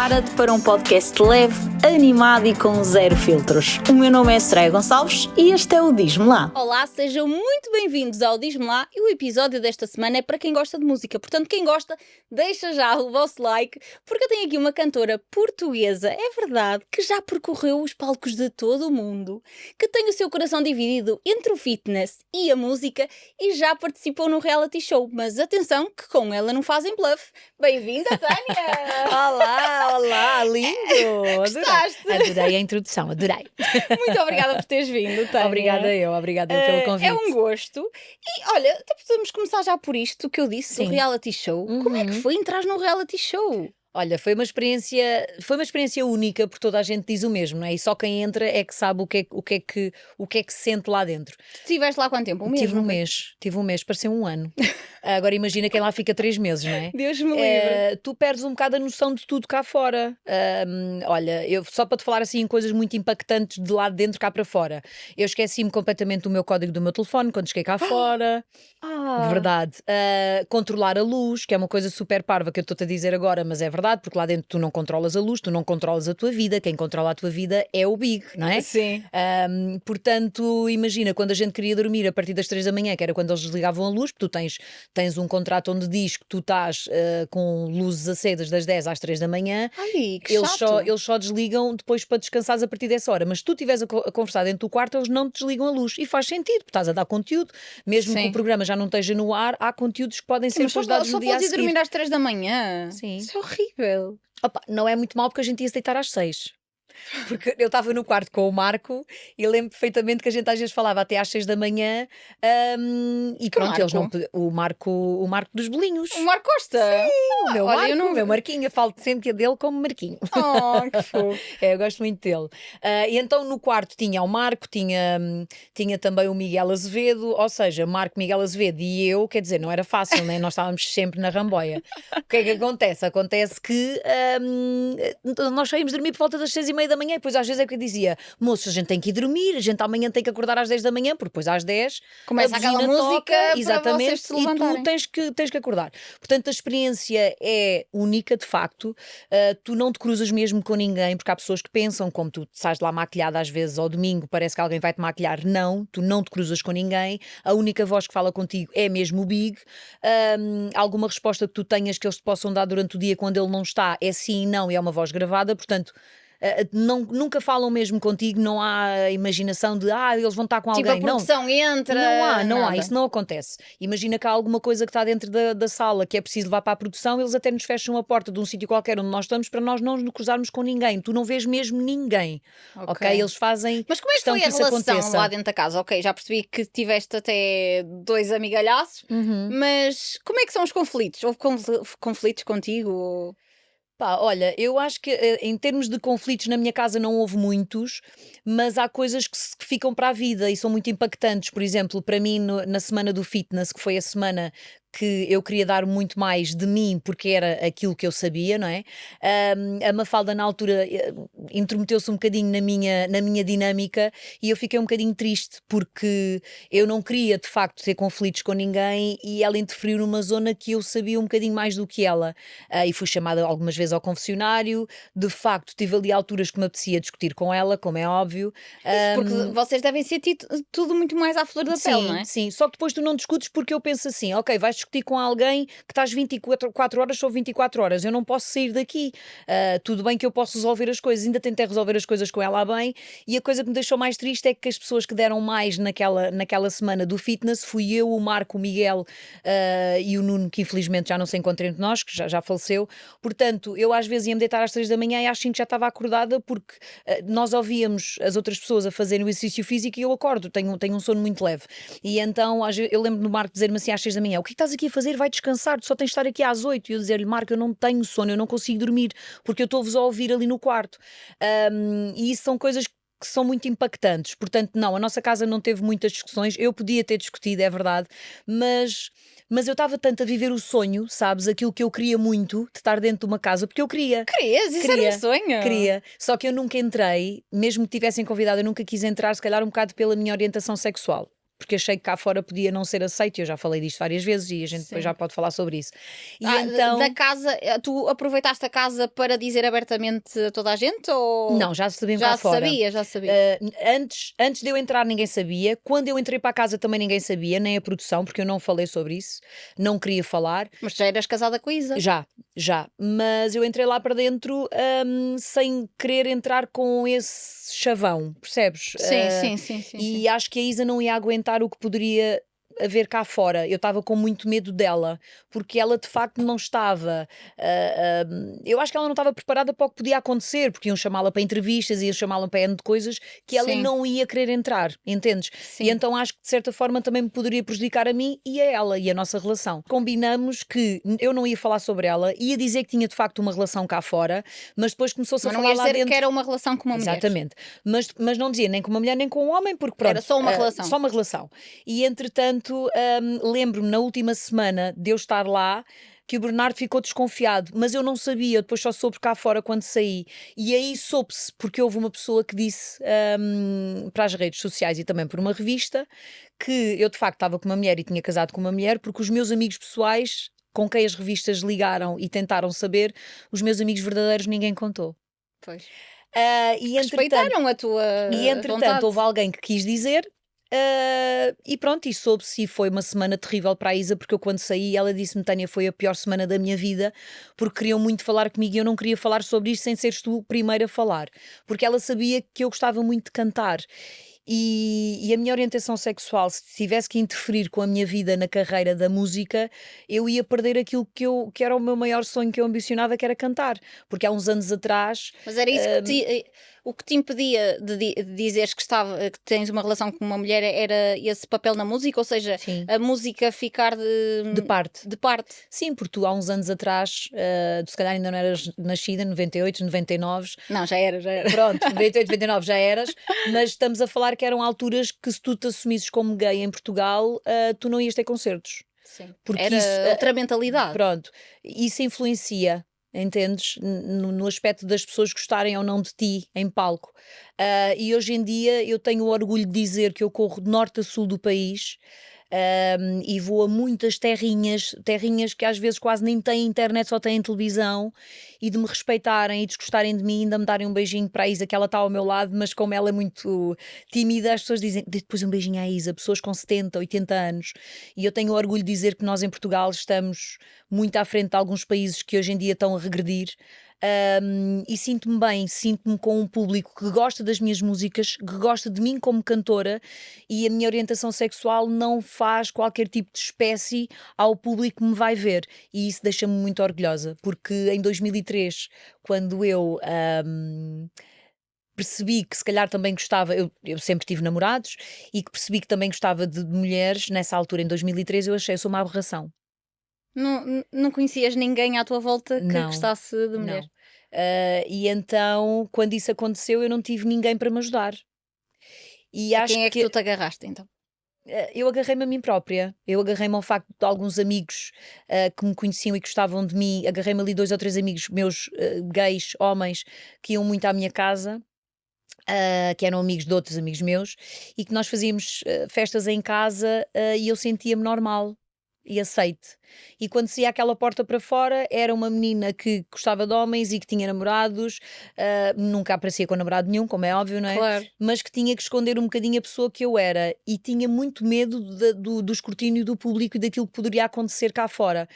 Prepara-te para um podcast leve, animado e com zero filtros. O meu nome é Soraya Gonçalves e este é o Diz-me Lá. Olá, sejam muito bem-vindos ao Diz-me Lá e o episódio desta semana é para quem gosta de música. Portanto, quem gosta, deixa já o vosso like, porque eu tenho aqui uma cantora portuguesa, é verdade, que já percorreu os palcos de todo o mundo, que tem o seu coração dividido entre o fitness e a música e já participou num reality show. Mas atenção, que com ela não fazem bluff. Bem-vinda, Tânia! Olá, lindo! Gostaste? Adorei a introdução, adorei. Muito obrigada por teres vindo, Tânia. Obrigada eu pelo convite. É um gosto. E olha, até podemos começar já por isto que eu disse, Sim. do reality show. Como é que foi entrar num reality show? Olha, foi uma experiência única, porque toda a gente diz o mesmo, não é? E só quem entra é que sabe o que é que se sente lá dentro. Tu estiveste lá há quanto tempo? Um mês? Tive um mês, pareceu um ano. Agora imagina quem lá fica 3 meses, não é? Deus me livre. Tu perdes um bocado a noção de tudo cá fora. Olha, só para te falar assim em coisas muito impactantes de lá de dentro cá para fora. Eu esqueci-me completamente do meu código do meu telefone quando cheguei cá fora. Verdade. Controlar a luz, que é uma coisa super parva que eu estou-te a dizer agora, mas é verdade, porque lá dentro tu não controlas a luz, tu não controlas a tua vida, quem controla a tua vida é o Big, não é? Sim. Portanto, imagina, quando a gente queria dormir a partir das 3 da manhã, que era quando eles desligavam a luz, porque tu tens um contrato onde diz que tu estás com luzes acesas das 10 às 3 da manhã. Ai, que Eles chato. só desligam depois para descansares a partir dessa hora. Mas se tu estiveres a conversar dentro do quarto, eles não te desligam a luz. E faz sentido, porque estás a dar conteúdo, mesmo Sim. que o programa já não esteja no ar, há conteúdos que podem ser Mas depois só dados no dia a podes ir seguir. dormir às 3 da manhã? Sim. Isso é horrível. Opa, não é muito mal porque a gente ia se deitar às 6. Porque eu estava no quarto com o Marco e lembro perfeitamente que a gente às vezes falava até às 6 da manhã e Que pronto, Marco? eles não. O Marco dos bolinhos. O Marco Costa? O meu olha, Marco, eu não- o meu Marquinho, eu falo sempre dele como Marquinho. Oh, que fofo. Eu gosto muito dele. E então no quarto tinha o Marco, tinha também o Miguel Azevedo, ou seja, Marco, Miguel Azevedo e eu, quer dizer, não era fácil, né? Nós estávamos sempre na ramboia. O que é que acontece? Acontece que nós saímos dormir por volta das 6:30 da manhã e depois às vezes é que eu dizia, moço, a gente tem que ir dormir, a gente amanhã tem que acordar às 10 da manhã, porque depois às 10 Começa a aquela buzina música toca, para exatamente, vocês se e tu levantarem. tens que acordar. Portanto, a experiência é única, de facto. Tu não te cruzas mesmo com ninguém, porque há pessoas que pensam, como tu sais de lá maquilhada às vezes ao domingo, parece que alguém vai te maquilhar. Não, tu não te cruzas com ninguém. A única voz que fala contigo é mesmo o Big. Alguma resposta que tu tenhas que eles te possam dar durante o dia quando ele não está é sim e não, e é uma voz gravada, portanto. Nunca falam mesmo contigo, não há imaginação de eles vão estar com Tipo, alguém. a produção entra. Não há, nada. isso não acontece. Imagina que há alguma coisa que está dentro da sala que é preciso levar para a produção, eles até nos fecham a porta de um sítio qualquer onde nós estamos para nós não nos cruzarmos com ninguém. Tu não vês mesmo ninguém, ok? Eles fazem Mas como é que questão foi a isso relação aconteça. lá dentro da casa? Ok, já percebi que tiveste até 2 amigalhaços, mas como é que são os conflitos? Houve conflitos contigo? Pá, olha, eu acho que em termos de conflitos na minha casa não houve muitos, mas há coisas que ficam para a vida e são muito impactantes. Por exemplo, para mim, na semana do fitness, que foi a semana que eu queria dar muito mais de mim, porque era aquilo que eu sabia, não é? A Mafalda, na altura, intrometeu-se um bocadinho na minha dinâmica e eu fiquei um bocadinho triste, porque eu não queria, de facto, ter conflitos com ninguém e ela interferiu numa zona que eu sabia um bocadinho mais do que ela. E fui chamada algumas vezes ao confessionário. De facto, tive ali alturas que me apetecia discutir com ela, como é óbvio. Isso porque vocês devem sentir tudo muito mais à flor da pele, não é? Sim, só que depois tu não discutes porque eu penso assim, ok, vais discutir com alguém que estás 24 horas sobre 24 horas, eu não posso sair daqui. Tudo bem que eu posso resolver as coisas, ainda tentei resolver as coisas com ela bem, e a coisa que me deixou mais triste é que as pessoas que deram mais naquela semana do fitness fui eu, o Marco, o Miguel e o Nuno, que infelizmente já não se encontra entre nós, que já faleceu. Portanto, eu às vezes ia-me deitar às 3 da manhã e às 5 já estava acordada, porque nós ouvíamos as outras pessoas a fazerem o exercício físico e eu acordo, tenho um sono muito leve. E então eu lembro do Marco dizer-me assim às 6 da manhã, o que estás aqui a fazer? Vai descansar, tu só tens de estar aqui às 8. E eu dizer-lhe, Marco, eu não tenho sono, eu não consigo dormir, porque eu estou-vos a ouvir ali no quarto. E isso são coisas que são muito impactantes. Portanto, não, a nossa casa não teve muitas discussões. Eu podia ter discutido, é verdade, mas eu estava tanto a viver o sonho, sabes? Aquilo que eu queria muito, de estar dentro de uma casa, porque eu queria. Querias? Isso era um sonho? Queria, só que eu nunca entrei, mesmo que tivessem convidado, eu nunca quis entrar, se calhar um bocado pela minha orientação sexual. porque achei que cá fora podia não ser aceito, e eu já falei disto várias vezes e a gente depois Sim. já pode falar sobre isso. E Da casa, tu aproveitaste a casa para dizer abertamente a toda a gente? Ou não, já se sabiam já cá se fora. sabia, já se sabia? Antes de eu entrar ninguém sabia, quando eu entrei para a casa também ninguém sabia, nem a produção, porque eu não falei sobre isso, não queria falar. Mas já eras casada com a Isa. Já, mas eu entrei lá para dentro sem querer entrar com esse chavão, percebes? Sim. E acho que a Isa não ia aguentar o que poderia haver cá fora. Eu estava com muito medo dela, porque ela de facto não estava. Eu acho que ela não estava preparada para o que podia acontecer, porque iam chamá-la para entrevistas, iam chamá-la para N de coisas que ela Sim. não ia querer entrar, entendes? Sim. E então acho que de certa forma também me poderia prejudicar a mim e a ela e a nossa relação. Combinamos que eu não ia falar sobre ela, ia dizer que tinha de facto uma relação cá fora, mas depois começou-se a Mas não falar ias lá dizer dentro. que era uma relação com uma mulher. Exatamente, mas não dizia nem com uma mulher nem com um homem, porque pronto, Era só uma relação. só uma relação. E entretanto, lembro-me na última semana de eu estar lá que o Bernardo ficou desconfiado, mas eu não sabia, eu depois só soube cá fora quando saí. E aí soube-se, porque houve uma pessoa que disse para as redes sociais e também por uma revista que eu de facto estava com uma mulher e tinha casado com uma mulher, porque os meus amigos pessoais, com quem as revistas ligaram e tentaram saber, os meus amigos verdadeiros ninguém contou. Pois. E entretanto, Respeitaram a tua vontade. houve alguém que quis dizer. E pronto, e soube-se, e foi uma semana terrível para a Isa, porque eu quando saí ela disse-me: Tânia, foi a pior semana da minha vida, porque queriam muito falar comigo e eu não queria falar sobre isto sem seres tu o primeiro a falar, porque ela sabia que eu gostava muito de cantar. E a minha orientação sexual, se tivesse que interferir com a minha vida na carreira da música, eu ia perder aquilo que era o meu maior sonho, que eu ambicionava, que era cantar. Porque há uns anos atrás. Mas era isso o que te impedia de dizeres que tens uma relação com uma mulher, era esse papel na música? Ou seja, Sim. a música ficar De parte. de parte. Sim, porque tu há uns anos atrás, tu se calhar ainda não eras nascida, 98, 99. Não, já era. Pronto, 98, 99 já eras, mas estamos a falar que eram alturas que, se tu te assumisses como gay em Portugal, tu não ias ter concertos. Sim. Porque Era isso, outra mentalidade. Pronto, isso influencia. Entendes? No aspecto das pessoas gostarem ou não de ti em palco. E hoje em dia eu tenho o orgulho de dizer que eu corro de norte a sul do país. E vou a muitas terrinhas que às vezes quase nem têm internet, só têm televisão, e de me respeitarem e de gostarem de mim, ainda me darem um beijinho para a Isa, que ela está ao meu lado, mas como ela é muito tímida, as pessoas dizem depois um beijinho à Isa, pessoas com 70, 80 anos, e eu tenho o orgulho de dizer que nós em Portugal estamos muito à frente de alguns países que hoje em dia estão a regredir. E sinto-me bem, sinto-me com um público que gosta das minhas músicas, que gosta de mim como cantora, e a minha orientação sexual não faz qualquer tipo de espécie ao público que me vai ver, e isso deixa-me muito orgulhosa, porque em 2003, quando eu percebi que se calhar também gostava, eu sempre tive namorados, e que percebi que também gostava de mulheres, nessa altura em 2003 eu achei, eu sou uma aberração. Não conhecias ninguém à tua volta que Não, gostasse de mulher? Não. E então, quando isso aconteceu, eu não tive ninguém para me ajudar. E acho Quem é que tu te agarraste então? eu agarrei-me a mim própria. Eu agarrei-me ao facto de alguns amigos que me conheciam e que gostavam de mim. Agarrei-me ali 2 ou 3 amigos meus, gays, homens, que iam muito à minha casa. Que eram amigos de outros amigos meus, e que nós fazíamos festas em casa, e eu sentia-me normal e aceite. E quando saía aquela porta para fora, era uma menina que gostava de homens e que tinha namorados, nunca aparecia com namorado nenhum, como é óbvio, não é? Claro. Mas que tinha que esconder um bocadinho a pessoa que eu era, e tinha muito medo do escrutínio do público e daquilo que poderia acontecer cá fora.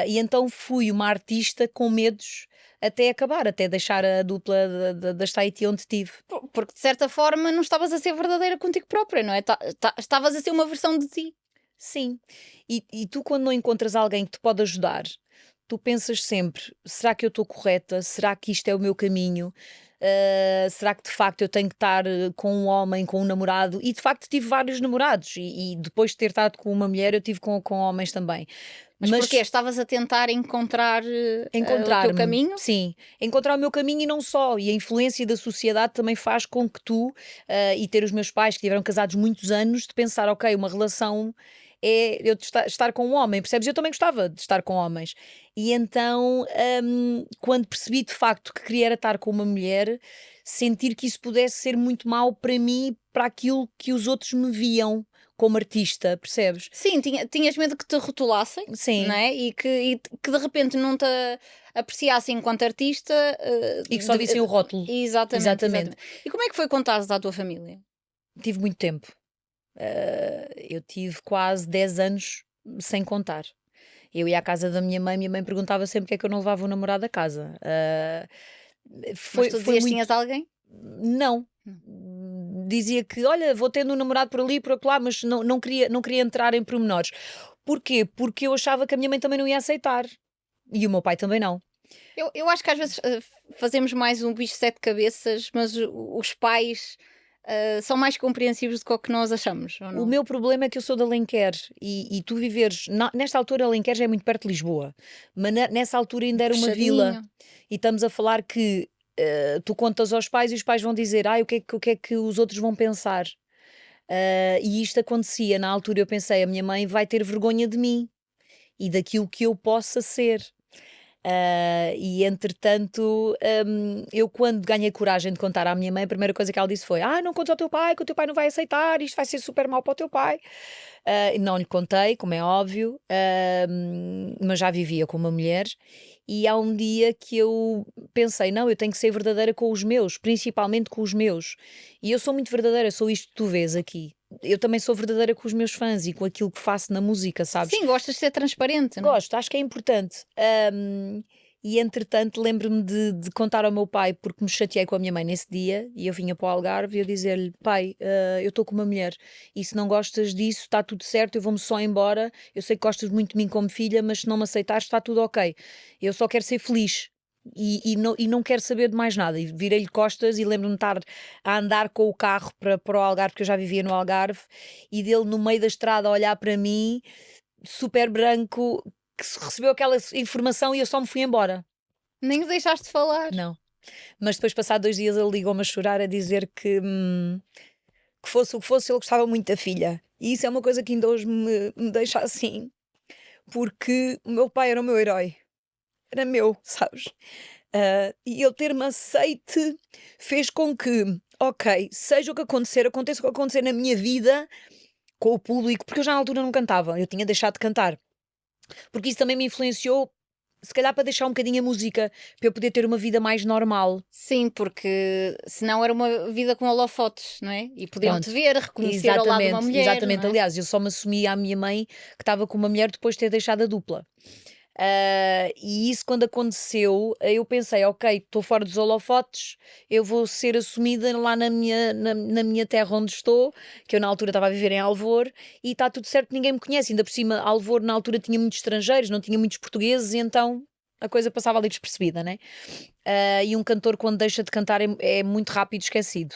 E então fui uma artista com medos até acabar, até deixar a dupla das Tahiti onde estive. Porque de certa forma não estavas a ser verdadeira contigo própria, não é? Estavas a ser uma versão de ti. Sim, e tu quando não encontras alguém que te pode ajudar, tu pensas sempre, será que eu estou correta? Será que isto é o meu caminho? Será que de facto eu tenho que estar com um homem, com um namorado? E de facto tive vários namorados, e depois de ter estado com uma mulher eu tive com homens também. Mas porquê? Estavas a tentar encontrar o teu caminho? Sim, encontrar o meu caminho, e não só. E a influência da sociedade também faz com que tu, e ter os meus pais que tiveram casados muitos anos, de pensar, ok, uma relação é eu estar com um homem, percebes? Eu também gostava de estar com homens. E então, quando percebi de facto que queria era estar com uma mulher, sentir que isso pudesse ser muito mau para mim, para aquilo que os outros me viam como artista, percebes? Sim, tinhas medo que te rotulassem, Sim. não é? E que de repente não te apreciassem enquanto artista. E que só vissem o rótulo. Exatamente. E como é que foi contares à tua família? Tive muito tempo. Eu tive quase 10 anos sem contar. Eu ia à casa da minha mãe perguntava sempre porque é que eu não levava o namorado a casa. Mas tu Foi dizias que muito. tinhas alguém? Não. Dizia que, olha, vou tendo um namorado por ali e por acolá, mas não queria entrar em pormenores. Porquê? Porque eu achava que a minha mãe também não ia aceitar. E o meu pai também não. Eu acho que às vezes fazemos mais um bicho de sete cabeças, mas os pais são mais compreensivos do que o que nós achamos, ou O não? meu problema é que eu sou de Alenquer e tu viveres. Nesta altura, Alenquer já é muito perto de Lisboa, mas nessa altura ainda era uma vila. Fechadinho. E estamos a falar que tu contas aos pais e os pais vão dizer: o que é que os outros vão pensar? E isto acontecia. Na altura eu pensei: a minha mãe vai ter vergonha de mim e daquilo que eu possa ser. E entretanto, eu quando ganhei coragem de contar à minha mãe, a primeira coisa que ela disse foi: não contes ao teu pai, que o teu pai não vai aceitar, isto vai ser super mau para o teu pai. Não lhe contei, como é óbvio, mas já vivia com uma mulher. E há um dia que eu pensei: não, eu tenho que ser verdadeira com os meus, principalmente com os meus. E eu sou muito verdadeira, sou isto que tu vês aqui. Eu também sou verdadeira com os meus fãs e com aquilo que faço na música, sabes? Sim, gostas de ser transparente, não é? Gosto, acho que é importante. E entretanto lembro-me de contar ao meu pai, porque me chateei com a minha mãe nesse dia, e eu vinha para o Algarve e eu dizer-lhe: pai, eu estou com uma mulher, e se não gostas disso, está tudo certo, eu vou-me só embora, eu sei que gostas muito de mim como filha, mas se não me aceitares está tudo ok, eu só quero ser feliz. E não quero saber de mais nada. E virei-lhe costas e lembro-me de estar a andar com o carro para o Algarve, porque eu já vivia no Algarve, e dele no meio da estrada a olhar para mim, super branco, que recebeu aquela informação e eu só me fui embora. Nem o deixaste falar. Não. Mas depois, passado 2 dias, ele ligou-me a chorar, a dizer que fosse o que fosse, ele gostava muito da filha. E isso é uma coisa que ainda hoje me deixa assim, porque o meu pai era o meu herói. Era meu, sabes? E ele ter-me aceite fez com que, ok, seja o que acontecer, aconteça o que acontecer na minha vida, com o público, porque eu já na altura não cantava, eu tinha deixado de cantar. Porque isso também me influenciou, se calhar para deixar um bocadinho a música, para eu poder ter uma vida mais normal. Sim, porque senão era uma vida com holofotes, não é? E podiam-te Pronto. ver, reconhecer ao lado de uma mulher. Exatamente. não é? Aliás, eu só me assumi à minha mãe que estava com uma mulher depois de ter deixado a dupla. E isso quando aconteceu, eu pensei: ok, estou fora dos holofotes, eu vou ser assumida lá na minha terra onde estou, que eu na altura estava a viver em Alvor, e está tudo certo, ninguém me conhece. Ainda por cima, Alvor na altura tinha muitos estrangeiros, não tinha muitos portugueses, e então a coisa passava ali despercebida, né? E um cantor, quando deixa de cantar, é muito rápido esquecido.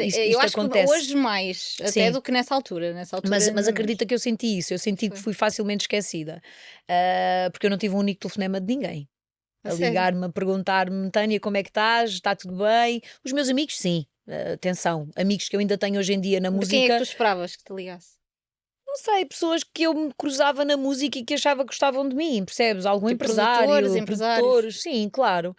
Isto Eu acho acontece. que hoje mais, até Sim. do que nessa altura. Nessa altura Mas ainda acredita que eu senti isso, eu senti que Foi. fui facilmente esquecida, porque eu não tive um único telefonema de ninguém A a sério? ligar-me, a perguntar-me: Tânia, como é que estás? Está tudo bem? Os meus amigos, sim, atenção, amigos que eu ainda tenho hoje em dia na De quem é que música. tu esperavas que te ligasse? Não sei, pessoas que eu me cruzava na música e que achava que gostavam de mim, percebes? Algum Tipo empresário, empresários. produtores, sim, claro.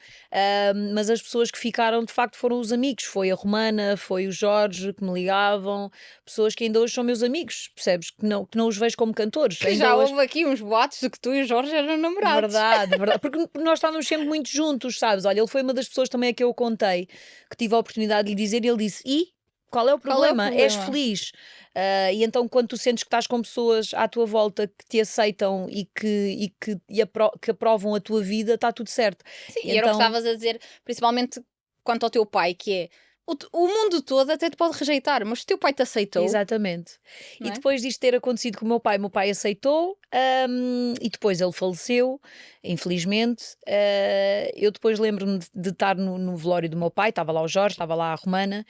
Mas as pessoas que ficaram, de facto, foram os amigos. Foi a Romana, foi o Jorge que me ligavam, pessoas que ainda hoje são meus amigos, percebes? Que não os vejo como cantores. Que Ainda já hoje. houve aqui uns boatos de que tu e o Jorge eram namorados. Verdade, verdade. Porque nós estávamos sempre muito juntos, sabes? Olha, ele foi uma das pessoas também a que eu contei, que tive a oportunidade de lhe dizer, e ele disse: E qual é o Qual é o problema? És problema? feliz. E então, quando tu sentes que estás com pessoas à tua volta que te aceitam que aprovam a tua vida, está tudo certo. Sim, E e era o que então, estavas a dizer, principalmente quanto ao teu pai, que é o mundo todo até te pode rejeitar, mas se o teu pai te aceitou, exatamente. não E é? depois disto ter acontecido com o meu pai aceitou, e depois ele faleceu, infelizmente. Eu depois lembro-me de estar no velório do meu pai, estava lá o Jorge, estava lá a Romana,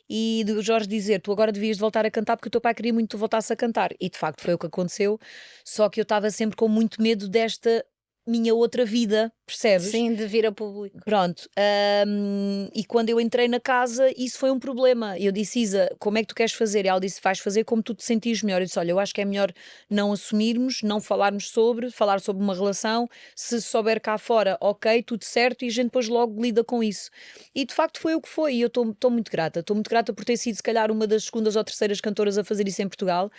e do Jorge dizer: tu agora devias de voltar a cantar porque o teu pai queria muito que tu voltasses a cantar. E de facto foi o que aconteceu, só que eu estava sempre com muito medo desta minha outra vida, percebes? Sim, de vir a público. Pronto, e quando eu entrei na casa, isso foi um problema. Eu disse, Isa, como é que tu queres fazer? E ela disse, vais fazer como tu te sentires melhor. Eu disse, olha, eu acho que é melhor não assumirmos, não falar sobre uma relação. Se souber cá fora, ok, tudo certo, e a gente depois logo lida com isso. E de facto foi o que foi, e eu estou muito grata. Estou muito grata por ter sido, se calhar, uma das segundas ou terceiras cantoras a fazer isso em Portugal,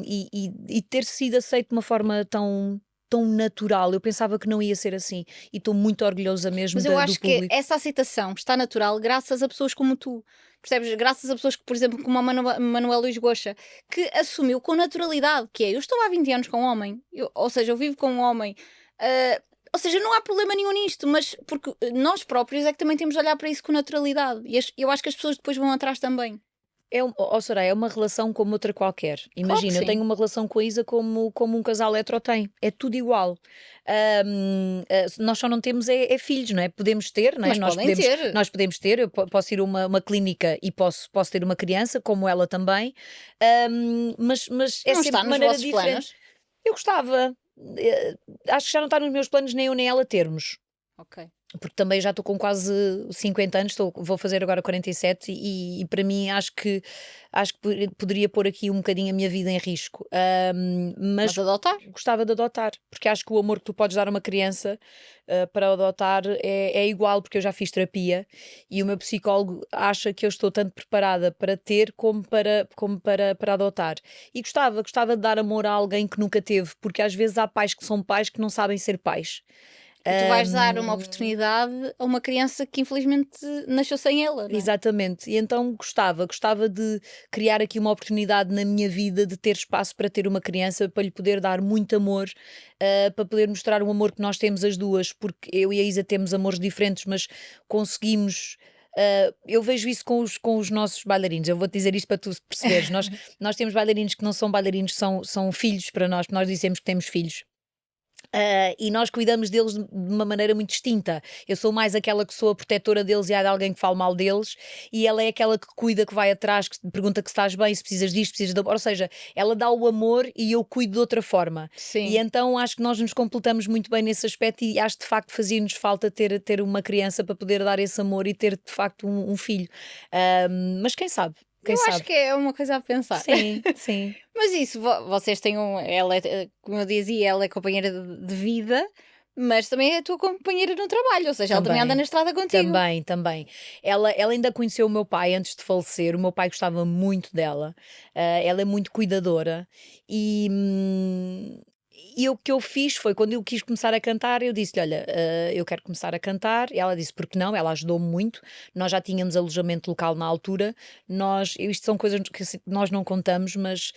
e ter sido aceito de uma forma tão natural. Eu pensava que não ia ser assim, e estou muito orgulhosa mesmo Mas eu do acho que público. essa aceitação está natural graças a pessoas como tu. Percebes? Graças a pessoas que, por exemplo, como a Manuel Luís Goxa, que assumiu com naturalidade, que é, eu estou há 20 anos com um homem, ou seja, eu vivo com um homem, ou seja, não há problema nenhum nisto, mas porque nós próprios é que também temos de olhar para isso com naturalidade. E eu acho que as pessoas depois vão atrás também. Soraya, é uma relação como outra qualquer. Claro que Imagina, eu sim. tenho uma relação com a Isa como um casal hetero tem. É tudo igual. Nós só não temos filhos, não é? Podemos ter, não é? Mas podem ter. Nós podemos ter. Eu posso ir a uma clínica e posso ter uma criança, como ela também. Mas é Não sempre está de nos maneira vossos diferente. planos? Eu gostava. Acho que já não está nos meus planos nem eu nem ela termos. Ok. Porque também já estou com quase 50 anos, vou fazer agora 47 e para mim acho que poderia pôr aqui um bocadinho a minha vida em risco. Mas Mas adotar? gostava de adotar, porque acho que o amor que tu podes dar a uma criança para adotar é igual, porque eu já fiz terapia e o meu psicólogo acha que eu estou tanto preparada para ter como para adotar. E gostava de dar amor a alguém que nunca teve, porque às vezes há pais que são pais que não sabem ser pais. E tu vais dar uma oportunidade a uma criança que infelizmente nasceu sem ela, não é? Exatamente, e então gostava de criar aqui uma oportunidade na minha vida de ter espaço para ter uma criança, para lhe poder dar muito amor, para poder mostrar o amor que nós temos as duas, porque eu e a Isa temos amores diferentes, mas conseguimos. Eu vejo isso com os nossos bailarinos. Eu vou-te dizer isto para tu perceberes. Nós temos bailarinos que não são bailarinos, são filhos para nós, porque nós dizemos que temos filhos. E nós cuidamos deles de uma maneira muito distinta. Eu sou mais aquela que sou a protetora deles e há de alguém que fale mal deles, e ela é aquela que cuida, que vai atrás, que te pergunta que se estás bem, se precisas disto, precisas de amor. Ou seja, ela dá o amor e eu cuido de outra forma. Sim. E então acho que nós nos completamos muito bem nesse aspecto, e acho que de facto fazia-nos falta ter uma criança para poder dar esse amor e ter de facto um filho. Mas quem sabe? Quem Eu sabe? acho que é uma coisa a pensar. Sim, sim. Mas isso, vocês têm ela como eu dizia, ela é companheira de vida, mas também é a tua companheira no trabalho, ou seja, ela também anda na estrada contigo. Também. Ela ainda conheceu o meu pai antes de falecer. O meu pai gostava muito dela. Ela é muito cuidadora. E o que eu fiz foi, quando eu quis começar a cantar, eu disse-lhe, olha, eu quero começar a cantar. E ela disse, porque não? Ela ajudou-me muito. Nós já tínhamos alojamento local na altura. Isto são coisas que nós não contamos, mas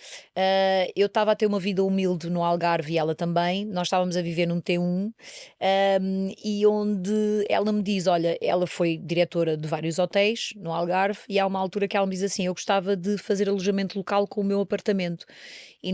eu estava a ter uma vida humilde no Algarve, e ela também. Nós estávamos a viver num T1, e onde ela me diz, olha, ela foi diretora de vários hotéis no Algarve, e há uma altura que ela me diz assim, eu gostava de fazer alojamento local com o meu apartamento. E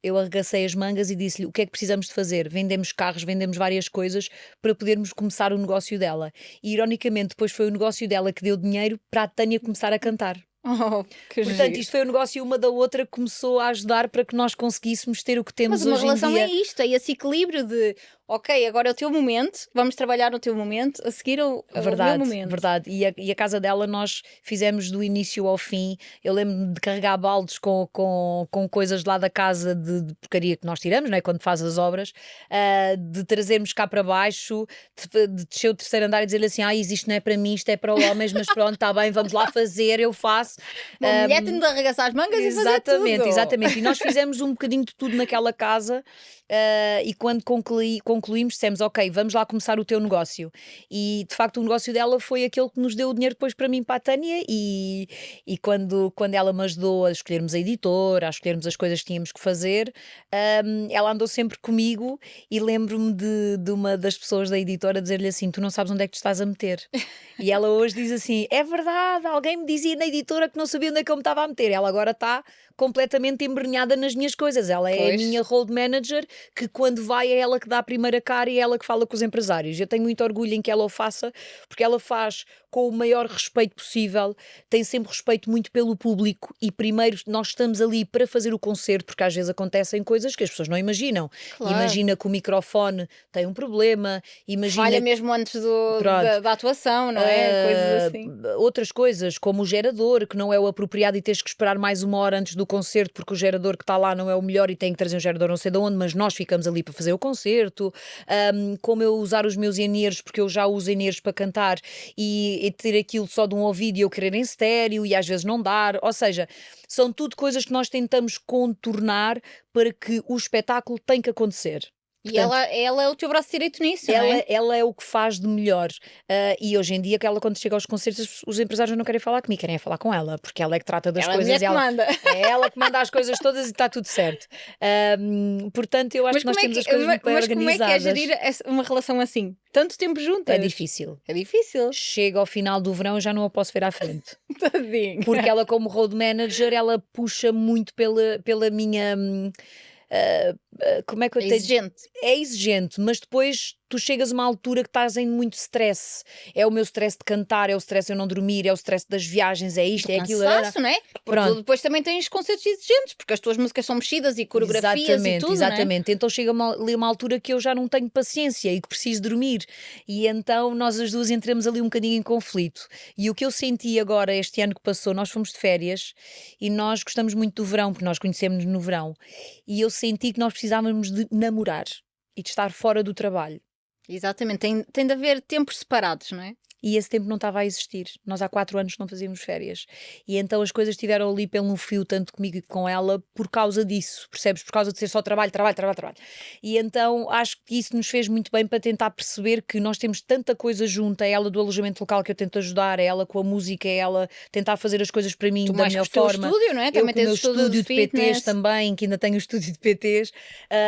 eu arregacei as mangas e disse-lhe, o que é que precisamos de fazer? Vendemos carros, vendemos várias coisas para podermos começar o negócio dela. E ironicamente depois foi o negócio dela que deu dinheiro para a Tânia começar a cantar. Oh, que Portanto, giro. isto foi o negócio uma da outra que começou a ajudar para que nós conseguíssemos ter o que temos Mas uma hoje em relação dia. é isto, é esse equilíbrio de ok, agora é o teu momento, vamos trabalhar no teu momento, a seguir o meu momento. Verdade. E a casa dela nós fizemos do início ao fim. Eu lembro-me de carregar baldes com coisas lá da casa de porcaria que nós tiramos, não é? Quando faz as obras, de trazermos cá para baixo, de descer o terceiro andar e dizer-lhe assim, isto não é para mim, isto é para homens, mas pronto, está bem, vamos lá fazer, eu faço. Uma mulher tem de arregaçar as mangas e fazer tudo. Exatamente. E nós fizemos um bocadinho de tudo naquela casa, e quando concluímos, dissemos, ok, vamos lá começar o teu negócio. E de facto o negócio dela foi aquele que nos deu o dinheiro depois para mim, para a Tânia, e quando ela me ajudou a escolhermos a editora, a escolhermos as coisas que tínhamos que fazer, ela andou sempre comigo, e lembro-me de uma das pessoas da editora dizer-lhe assim, tu não sabes onde é que te estás a meter. E ela hoje diz assim, é verdade, alguém me dizia na editora que não sabia onde é que eu me estava a meter. Ela agora está completamente embrenhada nas minhas coisas. Ela é a minha road manager, que quando vai é ela que dá a primeira cara e é ela que fala com os empresários. Eu tenho muito orgulho em que ela o faça, porque ela faz com o maior respeito possível, tem sempre respeito muito pelo público e primeiro nós estamos ali para fazer o concerto, porque às vezes acontecem coisas que as pessoas não imaginam. Claro. Imagina que o microfone tem um problema, imagina Falha mesmo antes Pronto. da atuação, não é? Coisas assim. Outras coisas, como o gerador, que não é o apropriado e tens que esperar mais 1 hora antes do concerto, porque o gerador que está lá não é o melhor e tem que trazer um gerador não sei de onde, mas nós ficamos ali para fazer o concerto. Como eu usar os meus in-ears, porque eu já uso in-ears para cantar e ter aquilo só de um ouvido e eu querer em estéreo e às vezes não dar, ou seja, são tudo coisas que nós tentamos contornar para que o espetáculo tem que acontecer. E Portanto, ela é o teu braço direito nisso, não é? ela é o que faz de melhor. E hoje em dia, que ela, quando chega aos concertos, os empresários não querem falar comigo, querem falar com ela, porque ela é que trata das Ela é a coisas. mulher que manda. É ela que manda as coisas todas e está tudo certo. Portanto, eu acho que nós temos as coisas muito bem mas como é que é organizadas. gerir uma relação assim? Tanto tempo juntas? É difícil. É difícil. Chega ao final do verão, eu já não a posso ver à frente. Tadinho. Porque ela, como road manager, ela puxa muito pela minha. Como é que eu É tenho? exigente. É exigente, mas depois tu chegas a uma altura que estás em muito stress. É o meu stress de cantar, é o stress de eu não dormir, é o stress das viagens, é isto, é aquilo. Cansaço, não é? Porque Pronto. tu depois também tens concertos exigentes, porque as tuas músicas são mexidas e coreografias Exatamente, e tudo, exatamente. Então chega ali uma altura que eu já não tenho paciência e que preciso dormir. E então nós as duas entramos ali um bocadinho em conflito. E o que eu senti agora, este ano que passou, nós fomos de férias e nós gostamos muito do verão, porque nós conhecemos-nos no verão. E eu senti que nós precisávamos de namorar e de estar fora do trabalho. não é? Exatamente. Tem de haver tempos separados, não é? E esse tempo não estava a existir. Nós há 4 anos não fazíamos férias. E então as coisas estiveram ali pelo fio, tanto comigo e com ela, por causa disso, percebes? Por causa de ser só trabalho, trabalho, trabalho, trabalho. E então acho que isso nos fez muito bem para tentar perceber que nós temos tanta coisa junta, é ela do alojamento local que eu tento ajudar, é ela com a música, é ela tentar fazer as coisas para mim Tu da mais melhor com o teu forma. estúdio, não é? Eu Também com o tens meu o estúdio estúdio de PTs fitness. também, que ainda tenho o estúdio de PTs.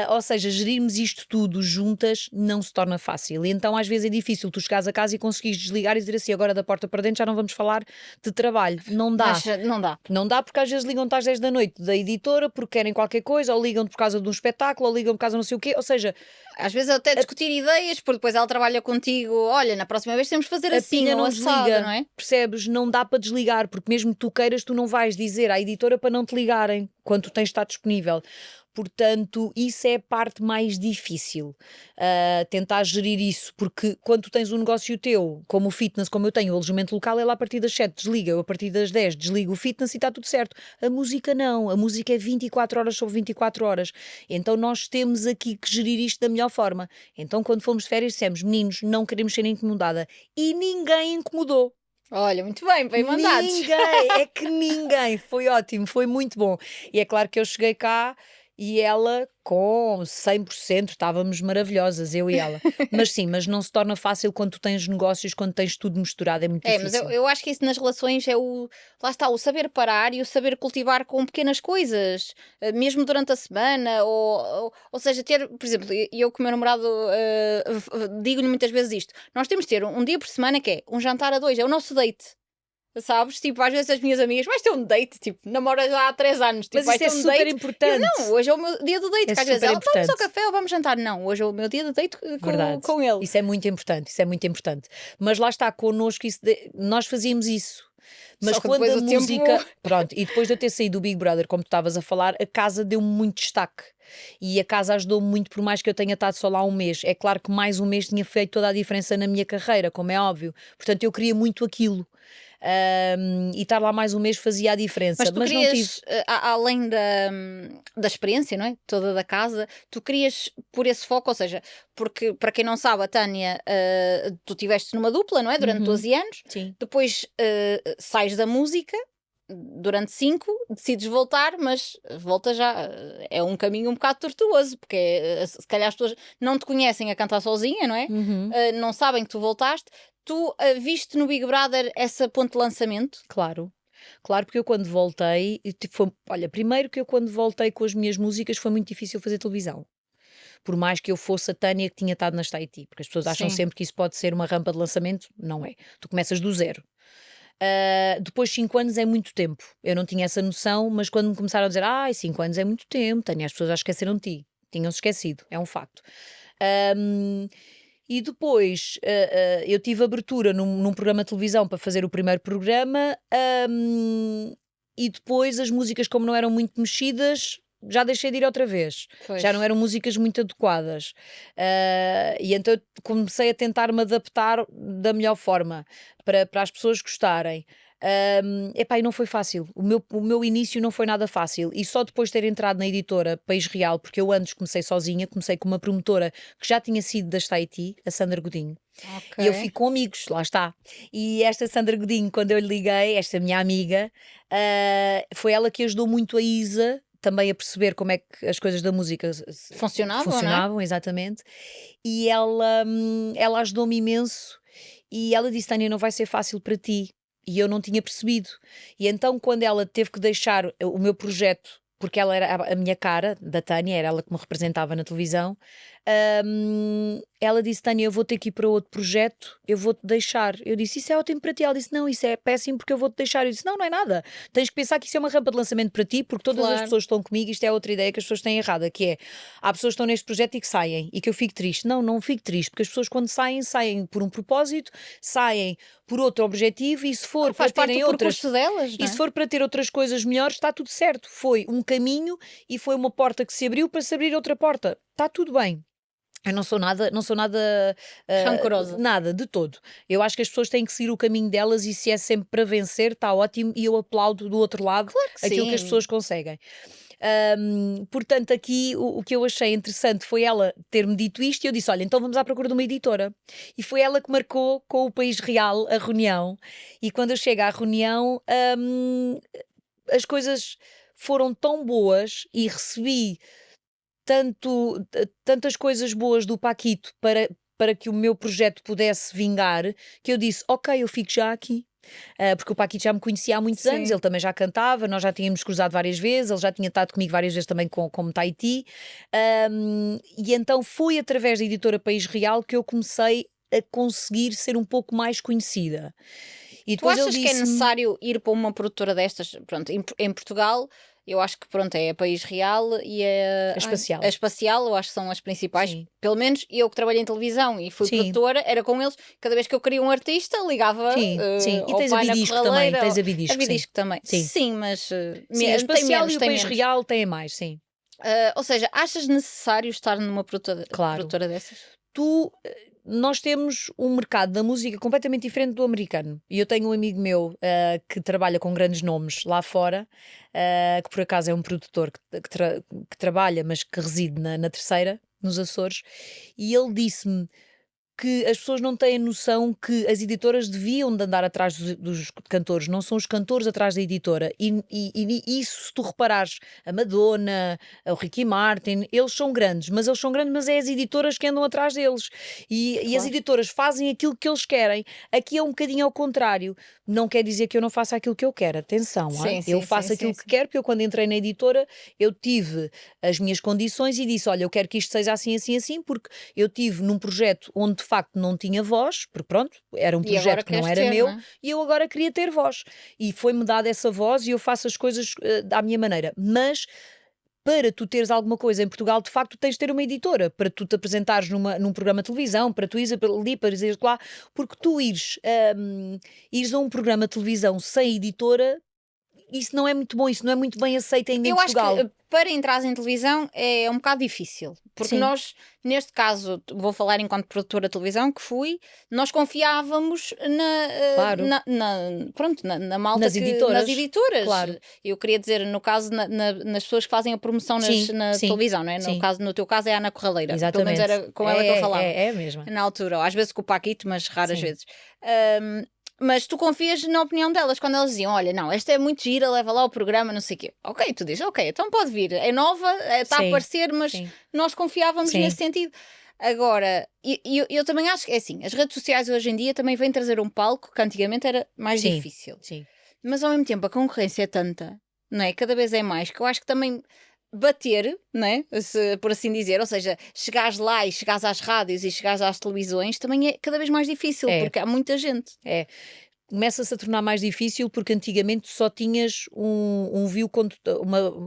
Ou seja, gerirmos isto tudo juntas não se torna fácil. E então às vezes é difícil tu chegares a casa e conseguires desligar e dizer assim, agora da porta para dentro já não vamos falar de trabalho. Não dá. Mas não dá. Não dá porque às vezes ligam-te às 10 da noite da editora porque querem qualquer coisa, ou ligam-te por causa de um espetáculo, ou ligam por causa de não sei o quê. Ou seja, Às vezes até discutir ideias, porque depois ela trabalha contigo. Olha, na próxima vez temos de fazer a assim, pilha ou não assado, desliga, não é? percebes? Não dá para desligar, porque mesmo que tu queiras, tu não vais dizer à editora para não te ligarem quando tu tens de estar disponível. Portanto, isso é a parte mais difícil, tentar gerir isso, porque quando tu tens um negócio teu, como o fitness, como eu tenho, o alojamento local é lá a partir das 7, desliga, eu a partir das 10 desligo o fitness e está tudo certo. A música não, a música é 24 horas sobre 24 horas, então nós temos aqui que gerir isto da melhor forma. Então quando fomos de férias dissemos, meninos, não queremos ser incomodada, e ninguém incomodou. Olha, muito bem, bem mandados. Ninguém, é que ninguém, foi ótimo, foi muito bom. E é claro que eu cheguei cá e ela com 100%, estávamos maravilhosas, eu e ela. Mas sim, mas não se torna fácil quando tu tens negócios, quando tens tudo misturado, é muito É, mas difícil. eu acho que isso nas relações é lá está, o saber parar e o saber cultivar com pequenas coisas, mesmo durante a semana, ou seja, ter, por exemplo, eu com o meu namorado digo-lhe muitas vezes isto, nós temos de ter um dia por semana que é um jantar a dois, é o nosso date. Sabes? Tipo, às vezes as minhas amigas, vais ter um date, tipo, namoras há 3 anos, tipo, Mas vais isso é ter um super date. importante. Eu, não, hoje é o meu dia do date, É que às vezes super ela, vamos ao importante. café ou vamos jantar. Não, hoje é o meu dia de date Verdade. com ele. Isso é muito importante, isso é muito importante. Mas lá está, connosco, nós fazíamos isso. Mas Só que quando depois a o tempo- música. Pronto, e depois de eu ter saído do Big Brother, como tu estavas a falar, a casa deu-me muito destaque. E a casa ajudou-me muito, por mais que eu tenha estado só lá um mês. É claro que mais um mês tinha feito toda a diferença na minha carreira, como é óbvio. Portanto, eu queria muito aquilo. E estar lá mais um mês fazia a diferença. Mas tu não tive. querias, além da experiência, não é? Toda da casa, tu querias por esse foco, ou seja, porque para quem não sabe, a Tânia, tu estiveste numa dupla, não é? Durante 12 anos, Sim. depois sais da música durante 5, decides voltar, mas volta já, é um caminho um bocado tortuoso, porque se calhar as pessoas não te conhecem a cantar sozinha, não é? Não sabem que tu voltaste. Tu viste no Big Brother essa ponte de lançamento? Claro. Claro, porque eu quando voltei, olha, primeiro que eu quando voltei com as minhas músicas foi muito difícil fazer televisão. Por mais que eu fosse a Tânia que tinha estado na Tahiti, porque as pessoas acham Sim. sempre que isso pode ser uma rampa de lançamento, não é. Tu começas do zero. Depois 5 anos é muito tempo. Eu não tinha essa noção, mas quando me começaram a dizer 5 anos é muito tempo, Tânia, as pessoas já esqueceram de ti. Tinham-se esquecido, é um facto. E depois eu tive abertura num programa de televisão para fazer o primeiro programa, e depois as músicas, como não eram muito mexidas, já deixei de ir outra vez. Pois. Já não eram músicas muito adequadas. E então eu comecei a tentar me adaptar da melhor forma para as pessoas gostarem. Epá, e não foi fácil. O meu início não foi nada fácil. E só depois de ter entrado na editora País Real, porque eu antes comecei sozinha, comecei com uma promotora que já tinha sido da Tahiti, a Sandra Godinho. Ok. E eu fico com amigos, lá está. E esta Sandra Godinho, quando eu lhe liguei, esta minha amiga, foi ela que ajudou muito a Isa também a perceber como é que as coisas da música Funcionavam, não é? exatamente. E ela ajudou-me imenso. E ela disse: Tânia, não vai ser fácil para ti. E eu não tinha percebido. E então, quando ela teve que deixar o meu projeto, porque ela era a minha cara, da Tânia, era ela que me representava na televisão, ela disse: Tânia, eu vou ter que ir para outro projeto, eu vou-te deixar. Eu disse: isso é ótimo para ti. Ela disse: não, isso é péssimo porque eu vou-te deixar. Eu disse: não, não é nada. Tens que pensar que isso é uma rampa de lançamento para ti, porque todas as Claro. pessoas que estão comigo, isto é outra ideia que as pessoas têm errada, que é, há pessoas que estão neste projeto e que saem, e que eu fico triste. Não, não fico triste, porque as pessoas quando saem por um propósito, saem por outro objetivo, e se for Faz para parte do terem outras... percurso delas, não E é? se for para ter outras coisas melhores, está tudo certo. Foi um caminho e foi uma porta que se abriu para se abrir outra porta. Está tudo bem. Eu não sou nada, Rancorosa. nada, de todo. Eu acho que as pessoas têm que seguir o caminho delas, e se é sempre para vencer, está ótimo, e eu aplaudo do outro lado Claro que aquilo que as sim. pessoas conseguem. Portanto, aqui o que eu achei interessante foi ela ter-me dito isto, e eu disse: olha, então vamos à procura de uma editora. E foi ela que marcou com o País Real a reunião. E quando eu chego à reunião, as coisas foram tão boas e recebi tantas coisas boas do Paquito para que o meu projeto pudesse vingar, que eu disse: ok, eu fico já aqui. Porque o Paquito já me conhecia há muitos Sim. anos, ele também já cantava, nós já tínhamos cruzado várias vezes, ele já tinha estado comigo várias vezes também como Tahiti. E então foi através da editora País Real que eu comecei a conseguir ser um pouco mais conhecida. E Tu depois achas ele que é disse-me... necessário ir para uma produtora destas? Pronto, em Portugal, eu acho que pronto, é a País Real e A Espacial. a Espacial, eu acho que são as principais. Sim. Pelo menos eu que trabalhei em televisão e fui Sim. produtora, era com eles. Cada vez que eu queria um artista, ligava Sim, sim. E ao tens a pai na Vidisco também, Corraleira, tens a a Vidisco, sim. Vidisco também. Sim. Sim, mas Sim, a tem Espacial menos, e o tem País menos. Real têm mais, sim. Ou seja, achas necessário estar numa produtora, Claro. produtora dessas? Nós temos um mercado da música completamente diferente do americano. E eu tenho um amigo meu que trabalha com grandes nomes lá fora, que por acaso é um produtor que trabalha, mas que reside na Terceira, nos Açores, e ele disse-me que as pessoas não têm noção que as editoras deviam de andar atrás dos cantores, não são os cantores atrás da editora. E isso, se tu reparares, a Madonna, o Ricky Martin, eles são grandes, mas é as editoras que andam atrás deles. E as Claro. editoras fazem aquilo que eles querem. Aqui é um bocadinho ao contrário. Não quer dizer que eu não faça aquilo que eu quero. Atenção, Sim, eu sim, faço sim, aquilo sim, que sim. quero, porque eu quando entrei na editora, eu tive as minhas condições e disse: olha, eu quero que isto seja assim, assim, assim, porque eu tive num projeto onde de facto não tinha voz, porque pronto, era um E agora projeto que não queres era ter, meu, não é? e eu agora queria ter voz. E foi-me dada essa voz e eu faço as coisas à minha maneira. Mas para tu teres alguma coisa em Portugal, de facto, tu tens de ter uma editora, para tu te apresentares num programa de televisão, para tu ires ali, para ires lá, porque tu ires a um programa de televisão sem editora, isso não é muito bom, isso não é muito bem aceito ainda em Eu acho Portugal. que para entrar em televisão é um bocado difícil, porque Sim. nós, neste caso, vou falar enquanto produtora de televisão que fui, nós confiávamos Claro. pronto, na malta Nas editoras, nas editoras. claro. Eu queria dizer, no caso, nas pessoas que fazem a promoção Sim, na sim, televisão, não é? sim. No teu caso é a Ana Corraleira. Pelo menos Exatamente. era com ela que eu falava. É mesmo. Na altura, ou às vezes com o Paquito, mas raras Sim. vezes. Mas tu confias na opinião delas quando elas diziam: olha, não, esta é muito gira, leva lá o programa, não sei o quê. Ok, tu dizes: ok, então pode vir, é nova, está a Sim, aparecer, mas sim. nós confiávamos Sim. nesse sentido. Agora, eu também acho que é assim: as redes sociais hoje em dia também vêm trazer um palco que antigamente era mais Sim. difícil. Sim. Mas ao mesmo tempo a concorrência é tanta, não é? Cada vez é mais, que eu acho que também bater, não é? Por assim dizer, ou seja, chegares lá e chegares às rádios e chegares às televisões também é cada vez mais difícil, É. porque há muita gente. É. começa-se a tornar mais difícil porque antigamente só tinhas um view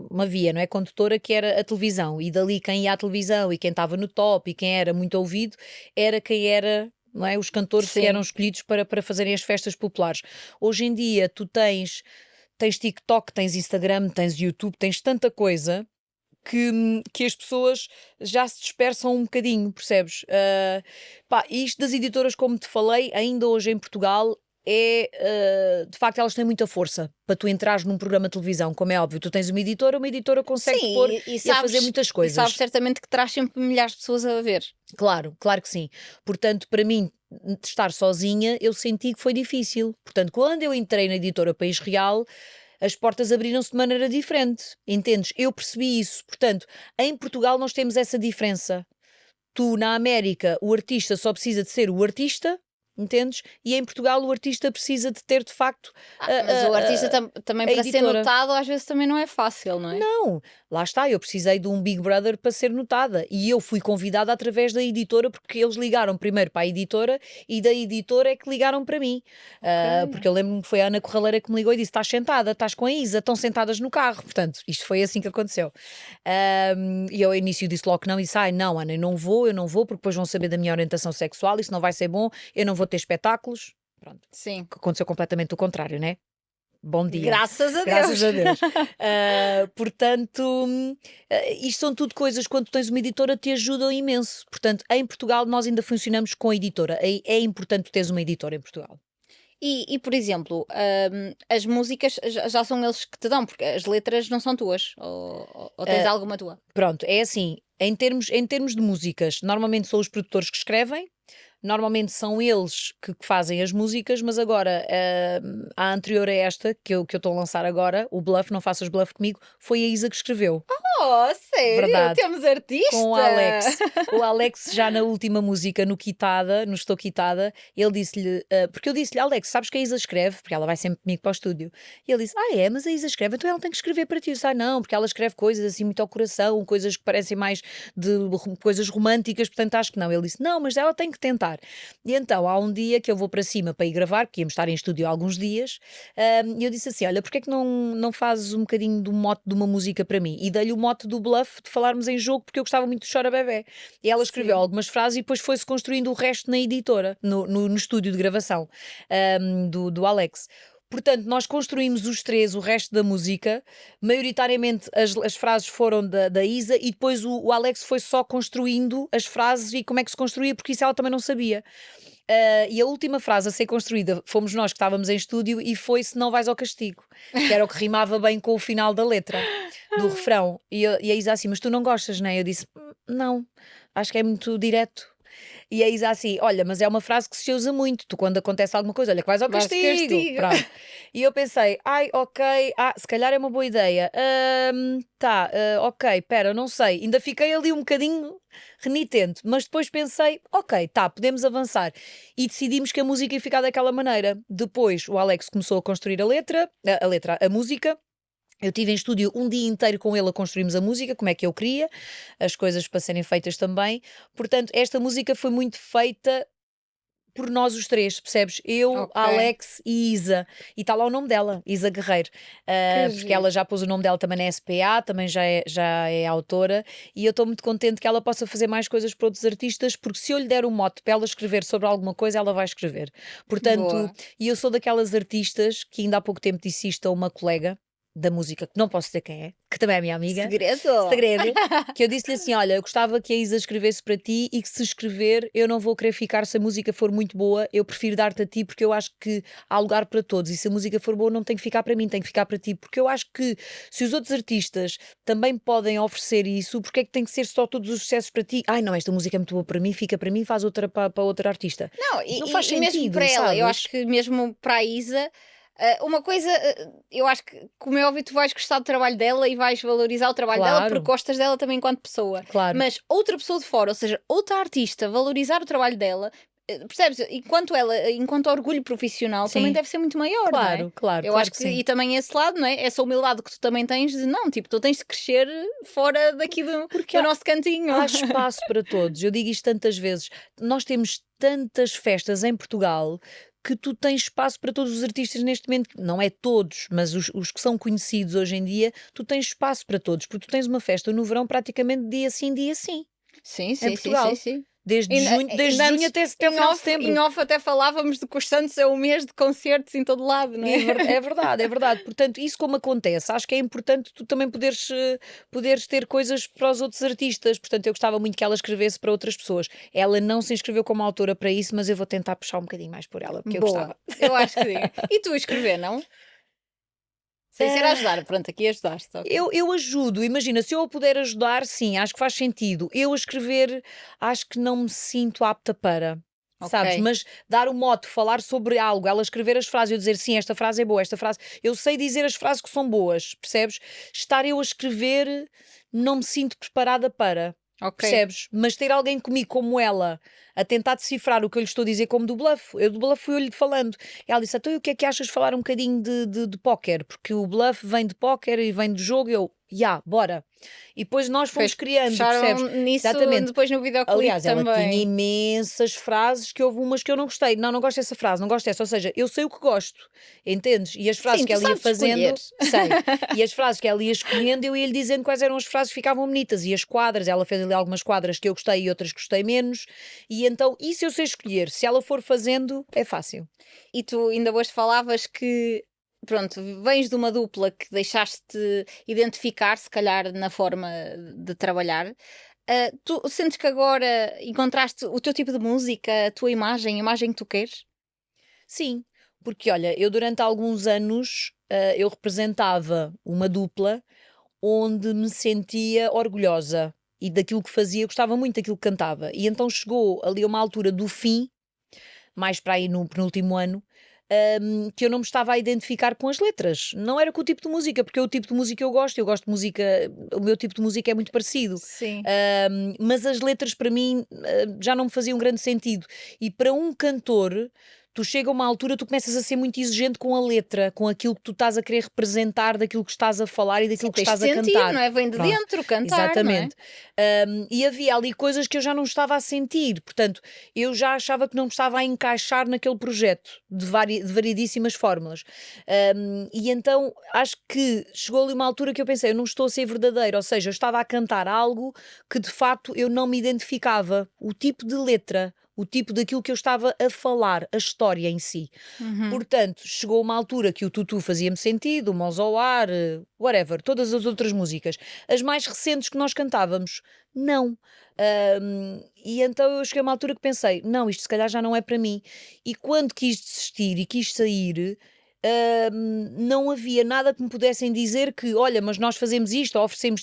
uma via, não é? Condutora, que era a televisão, e dali quem ia à televisão e quem estava no top e quem era muito ouvido era quem era, não é? Os cantores que Sim. eram escolhidos para fazerem as festas populares. Hoje em dia tu tens TikTok, tens Instagram, tens YouTube, tens tanta coisa que as pessoas já se dispersam um bocadinho, percebes? Isto das editoras, como te falei, ainda hoje em Portugal de facto elas têm muita força para tu entrares num programa de televisão, como é óbvio. Tu tens uma editora consegue Sim, pôr e e a fazer muitas coisas. E sabes certamente que traz sempre milhares de pessoas a ver. Claro que sim. Portanto, para mim, estar sozinha, eu senti que foi difícil. Portanto, quando eu entrei na editora País Real, as portas abriram-se de maneira diferente, entendes? Eu percebi isso. Portanto, em Portugal nós temos essa diferença. Tu, na América, o artista só precisa de ser o artista, entendes? E em Portugal o artista precisa de ter, de facto, Mas o artista também, a para ser editora. notado, às vezes também não é fácil, não é? Não, lá está, eu precisei de um Big Brother para ser notada e eu fui convidada através da editora porque eles ligaram primeiro para a editora e da editora é que ligaram para mim. Porque eu lembro-me que foi a Ana Corraleira que me ligou e disse: estás sentada, estás com a Isa, estão sentadas no carro. Portanto, isto foi assim que aconteceu. E eu ao início disse logo que não e disse: não, Ana, eu não vou porque depois vão saber da minha orientação sexual, isso não vai ser bom, eu não vou ter espetáculos. Pronto, Sim. aconteceu completamente o contrário, né? Bom dia. Graças a Deus. Graças a Deus. Portanto, isto são tudo coisas, quando tens uma editora, te ajudam imenso. Portanto, em Portugal nós ainda funcionamos com a editora. É importante teres uma editora em Portugal. E, por exemplo, as músicas já são eles que te dão, porque as letras não são tuas, ou tens alguma tua? Pronto, é assim, em termos de músicas, normalmente são os produtores que escrevem, normalmente são eles que fazem as músicas, mas agora, a anterior a esta, que eu estou a lançar agora, o Bluff, Não Faças Bluff Comigo, foi a Isa que escreveu. Oh, sério? Verdade. Temos artista? Com o Alex. O Alex, já na última música, no Estou Quitada, ele disse-lhe, porque eu disse-lhe: Alex, sabes que a Isa escreve? Porque ela vai sempre comigo para o estúdio. E ele disse: mas a Isa escreve, então ela tem que escrever para ti. Eu disse: não, porque ela escreve coisas assim muito ao coração, coisas que parecem mais de coisas românticas, portanto acho que não. Ele disse: não, mas ela tem que tentar. E então há um dia que eu vou para cima para ir gravar, porque íamos estar em estúdio há alguns dias, e eu disse assim: olha, porque é que não fazes um bocadinho do mote de uma música para mim? E dei-lhe o mote do Bluff, de falarmos em jogo, porque eu gostava muito de Chora Bebé. E ela escreveu algumas frases e depois foi-se construindo o resto na editora, no estúdio de gravação do Alex. Portanto, nós construímos os três o resto da música, maioritariamente as frases foram da Isa e depois o Alex foi só construindo as frases e como é que se construía, porque isso ela também não sabia. E a última frase a ser construída fomos nós que estávamos em estúdio e foi Se Não Vais ao Castigo, que era o que rimava bem com o final da letra, do refrão. E a Isa assim: mas tu não gostas, não é? Eu disse: não, acho que é muito direto. E a Isa assim: olha, mas é uma frase que se usa muito, tu quando acontece alguma coisa, olha que vais ao Vais de castigo. castigo. Pronto. E eu pensei: ok, se calhar é uma boa ideia. Ok, pera, não sei. Ainda fiquei ali um bocadinho renitente, mas depois pensei: ok, podemos avançar. E decidimos que a música ia ficar daquela maneira. Depois o Alex começou a construir a música. Eu estive em estúdio um dia inteiro com ele a construirmos a música, como é que eu queria, as coisas para serem feitas também. Portanto, esta música foi muito feita por nós os três, percebes? Eu, Ok. Alex e Isa. E está lá o nome dela, Isa Guerreiro. Porque giro. ela já pôs o nome dela também na SPA, também já é autora. E eu estou muito contente que ela possa fazer mais coisas para outros artistas, porque se eu lhe der um mote para ela escrever sobre alguma coisa, ela vai escrever. Portanto, Boa. e eu sou daquelas artistas que ainda há pouco tempo disse isto a uma colega da música, que não posso dizer quem é, que também é minha amiga. Segredo. Que eu disse-lhe assim: olha, eu gostava que a Isa escrevesse para ti e que se escrever eu não vou querer ficar se a música for muito boa, eu prefiro dar-te a ti porque eu acho que há lugar para todos e se a música for boa não tem que ficar para mim, tem que ficar para ti, porque eu acho que se os outros artistas também podem oferecer isso, porque é que tem que ser só todos os sucessos para ti? Não, esta música é muito boa para mim, fica para mim, faz outra para outra artista. Não, Não faz e mesmo sentido, para ela, eu sabes? acho que mesmo para a Isa, uma coisa, eu acho que, como é óbvio, tu vais gostar do trabalho dela e vais valorizar o trabalho dela Claro. porque gostas dela também enquanto pessoa. Claro. Mas outra pessoa de fora, ou seja, outra artista, valorizar o trabalho dela, percebes? Enquanto orgulho profissional, Sim. também deve ser muito maior, não é? Claro. Eu acho que, sim. e também esse lado, não é? Essa humildade que tu também tens de, não, tipo, tu tens de crescer fora daqui do Porque nosso cantinho. Há espaço para todos. Eu digo isto tantas vezes. Nós temos tantas festas em Portugal que tu tens espaço para todos os artistas neste momento, não é todos, mas os que são conhecidos hoje em dia, tu tens espaço para todos, porque tu tens uma festa no verão praticamente dia sim, Sim, em sim, sim, Portugal. sim, sim. Desde Ainda- junho, desde ainda junho antes, até o final de setembro. Em off até falávamos de que os Santos é o mês de concertos em todo lado, não é? É verdade, é verdade. Portanto, isso como acontece, acho que é importante tu também poderes ter coisas para os outros artistas. Portanto, eu gostava muito que ela escrevesse para outras pessoas. Ela não se inscreveu como autora para isso, mas eu vou tentar puxar um bocadinho mais por ela, porque eu Boa, gostava. eu acho que sim. E tu escrever, não? Sem ser a Ah, ajudar, pronto, aqui ajudaste, ok. eu ajudo, imagina, se eu a puder ajudar, sim, acho que faz sentido. Eu a escrever, acho que não me sinto apta para. Sabes, Ok. mas dar o mote, falar sobre algo, ela escrever as frases, eu dizer sim, esta frase é boa, esta frase, eu sei dizer as frases que são boas, percebes? Estar eu a escrever, não me sinto preparada para, Ok. percebes? Mas ter alguém comigo como ela, a tentar decifrar o que eu lhe estou a dizer como do bluff, eu do bluff fui-lhe falando. Ela disse, então e o que é que achas de falar um bocadinho de póquer? Porque o bluff vem de póquer e vem de jogo, bora. E depois nós fomos criando, Fecharam percebes? nisso Exatamente. depois no videoclipe Aliás, ela tinha também. imensas frases que houve umas que eu não gostei. Não, não gosto dessa frase, não gosto dessa. Ou seja, eu sei o que gosto, entendes? E as frases Sim, que tu ela ia sabes escolher. fazendo, sei. E as frases que ela ia escolhendo, eu ia-lhe dizendo quais eram as frases que ficavam bonitas. E as quadras, ela fez ali algumas quadras que eu gostei e outras que gostei menos. E então, isso eu sei escolher. Se ela for fazendo, é fácil. E tu ainda hoje falavas que, pronto, vens de uma dupla que deixaste identificar, se calhar, na forma de trabalhar. Tu sentes que agora encontraste o teu tipo de música, a tua imagem, a imagem que tu queres? Sim, porque olha, eu durante alguns anos eu representava uma dupla onde me sentia orgulhosa e daquilo que fazia, gostava muito daquilo que cantava. E então chegou ali a uma altura do fim, mais para aí no penúltimo ano, que eu não me estava a identificar com as letras. Não era com o tipo de música, porque o tipo de música eu gosto de música, o meu tipo de música é muito parecido. Sim. Mas as letras para mim já não me faziam grande sentido. E para um cantor, tu chega a uma altura, tu começas a ser muito exigente com a letra, com aquilo que tu estás a querer representar, daquilo que estás a falar e daquilo que Tens de estás a sentir, cantar. não é? Vem de Pronto. dentro cantar, não é? Exatamente. E havia ali coisas que eu já não estava a sentir, portanto, eu já achava que não me estava a encaixar naquele projeto de variedíssimas fórmulas. E então acho que chegou ali uma altura que eu pensei, eu não estou a ser verdadeira, ou seja, eu estava a cantar algo que de facto eu não me identificava, o tipo de letra. O tipo daquilo que eu estava a falar, a história em si. Uhum. Portanto, chegou uma altura que o Tutu fazia-me sentido, o Mãos ao Ar, whatever, todas as outras músicas. As mais recentes que nós cantávamos, não. E então eu cheguei a uma altura que pensei, não, isto se calhar já não é para mim. E quando quis desistir e quis sair, não havia nada que me pudessem dizer que, olha, mas nós fazemos isto, oferecemos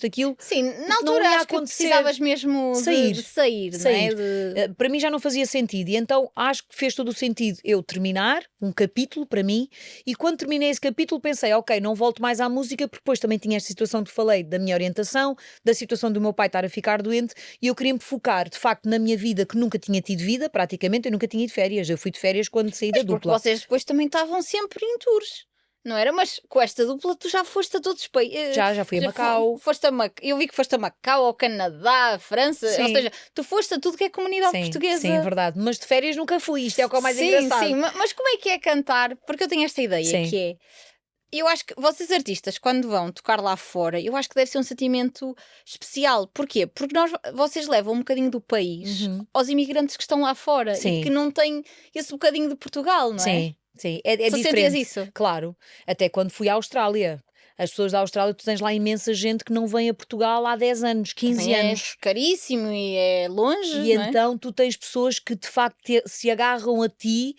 aquilo, Sim, na porque não altura ia acho que acontecer. precisavas mesmo de sair, não é? Sair. Para mim já não fazia sentido e então acho que fez todo o sentido eu terminar um capítulo para mim e quando terminei esse capítulo pensei, ok, não volto mais à música porque depois também tinha esta situação que falei da minha orientação, da situação do meu pai estar a ficar doente e eu queria me focar de facto na minha vida que nunca tinha tido vida, praticamente eu nunca tinha ido de férias, eu fui de férias quando saí da Porque dupla. vocês depois também estavam sempre em tours, não era? Mas com esta dupla tu já foste a todos os países. Já fui a Macau. Foste eu vi que foste a Macau, ao Canadá, à França, ou Sim. seja, tu foste a tudo que é comunidade portuguesa. Sim, é verdade, mas de férias nunca fui, isto é o que é o mais sim, engraçado. sim, mas como é que é cantar? Porque eu tenho esta ideia Sim. que é. Eu acho que vocês artistas, quando vão tocar lá fora, eu acho que deve ser um sentimento especial. Porquê? Porque vocês levam um bocadinho do país aos imigrantes que estão lá fora Sim. e que não têm esse bocadinho de Portugal, não é? Sim, é Tu sentias diferente. isso? Claro, até quando fui à Austrália. As pessoas da Austrália, tu tens lá imensa gente que não vem a Portugal há 10 anos, 15 Também anos. é caríssimo e é longe, E não é? então tu tens pessoas que de facto se agarram a ti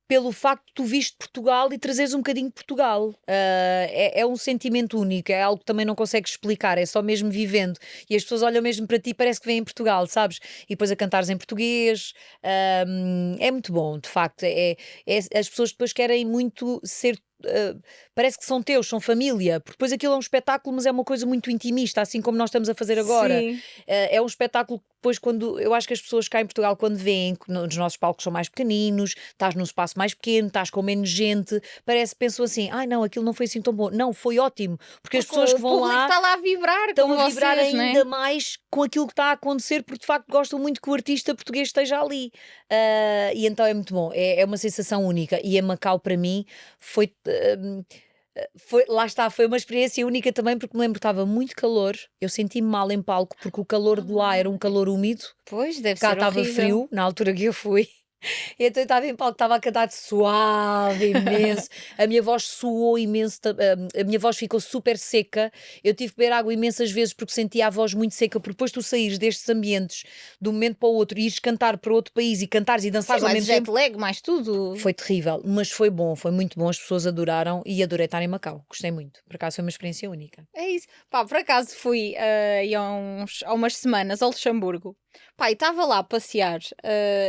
pelo facto de tu viste Portugal e trazeres um bocadinho de Portugal. É um sentimento único, é algo que também não consegues explicar, é só mesmo vivendo. E as pessoas olham mesmo para ti e parece que vêm em Portugal, sabes? E depois a cantares em português. É muito bom, de facto. As pessoas depois querem muito ser parece que são teus, são família, porque depois aquilo é um espetáculo, mas é uma coisa muito intimista, assim como nós estamos a fazer agora. Sim. É um espetáculo que depois, quando eu acho que as pessoas cá em Portugal, quando veem que os nossos palcos são mais pequeninos, estás num espaço mais pequeno, estás com menos gente, pensam assim, ai não, aquilo não foi assim tão bom. Não, foi ótimo, porque as pessoas que O vão público lá está lá a vibrar estão com a vibrar vocês, não é? ainda mais com aquilo que está a acontecer, porque de facto gostam muito que o artista português esteja ali. E então é muito bom, é uma sensação única. E a Macau, para mim, foi. Lá está, foi uma experiência única também, porque me lembro que estava muito calor, eu senti-me mal em palco, porque o calor de lá era um calor úmido, Pois, deve cá ser estava horrível. frio, na altura que eu fui. Então eu estava em palco, estava a cantar suave, imenso. A minha voz suou imenso, a minha voz ficou super seca. Eu tive que beber água imensas vezes porque sentia a voz muito seca. Porque depois tu saíres destes ambientes de um momento para o outro e ires cantar para outro país e cantares e dançares Sim, ao mais mesmo jet tempo, lag, mais tudo. foi terrível, mas foi bom, foi muito bom. As pessoas adoraram e adorei estar em Macau. Gostei muito. Por acaso foi uma experiência única. É isso. Pá, por acaso fui aí há umas semanas ao Luxemburgo. Pá, e estava lá a passear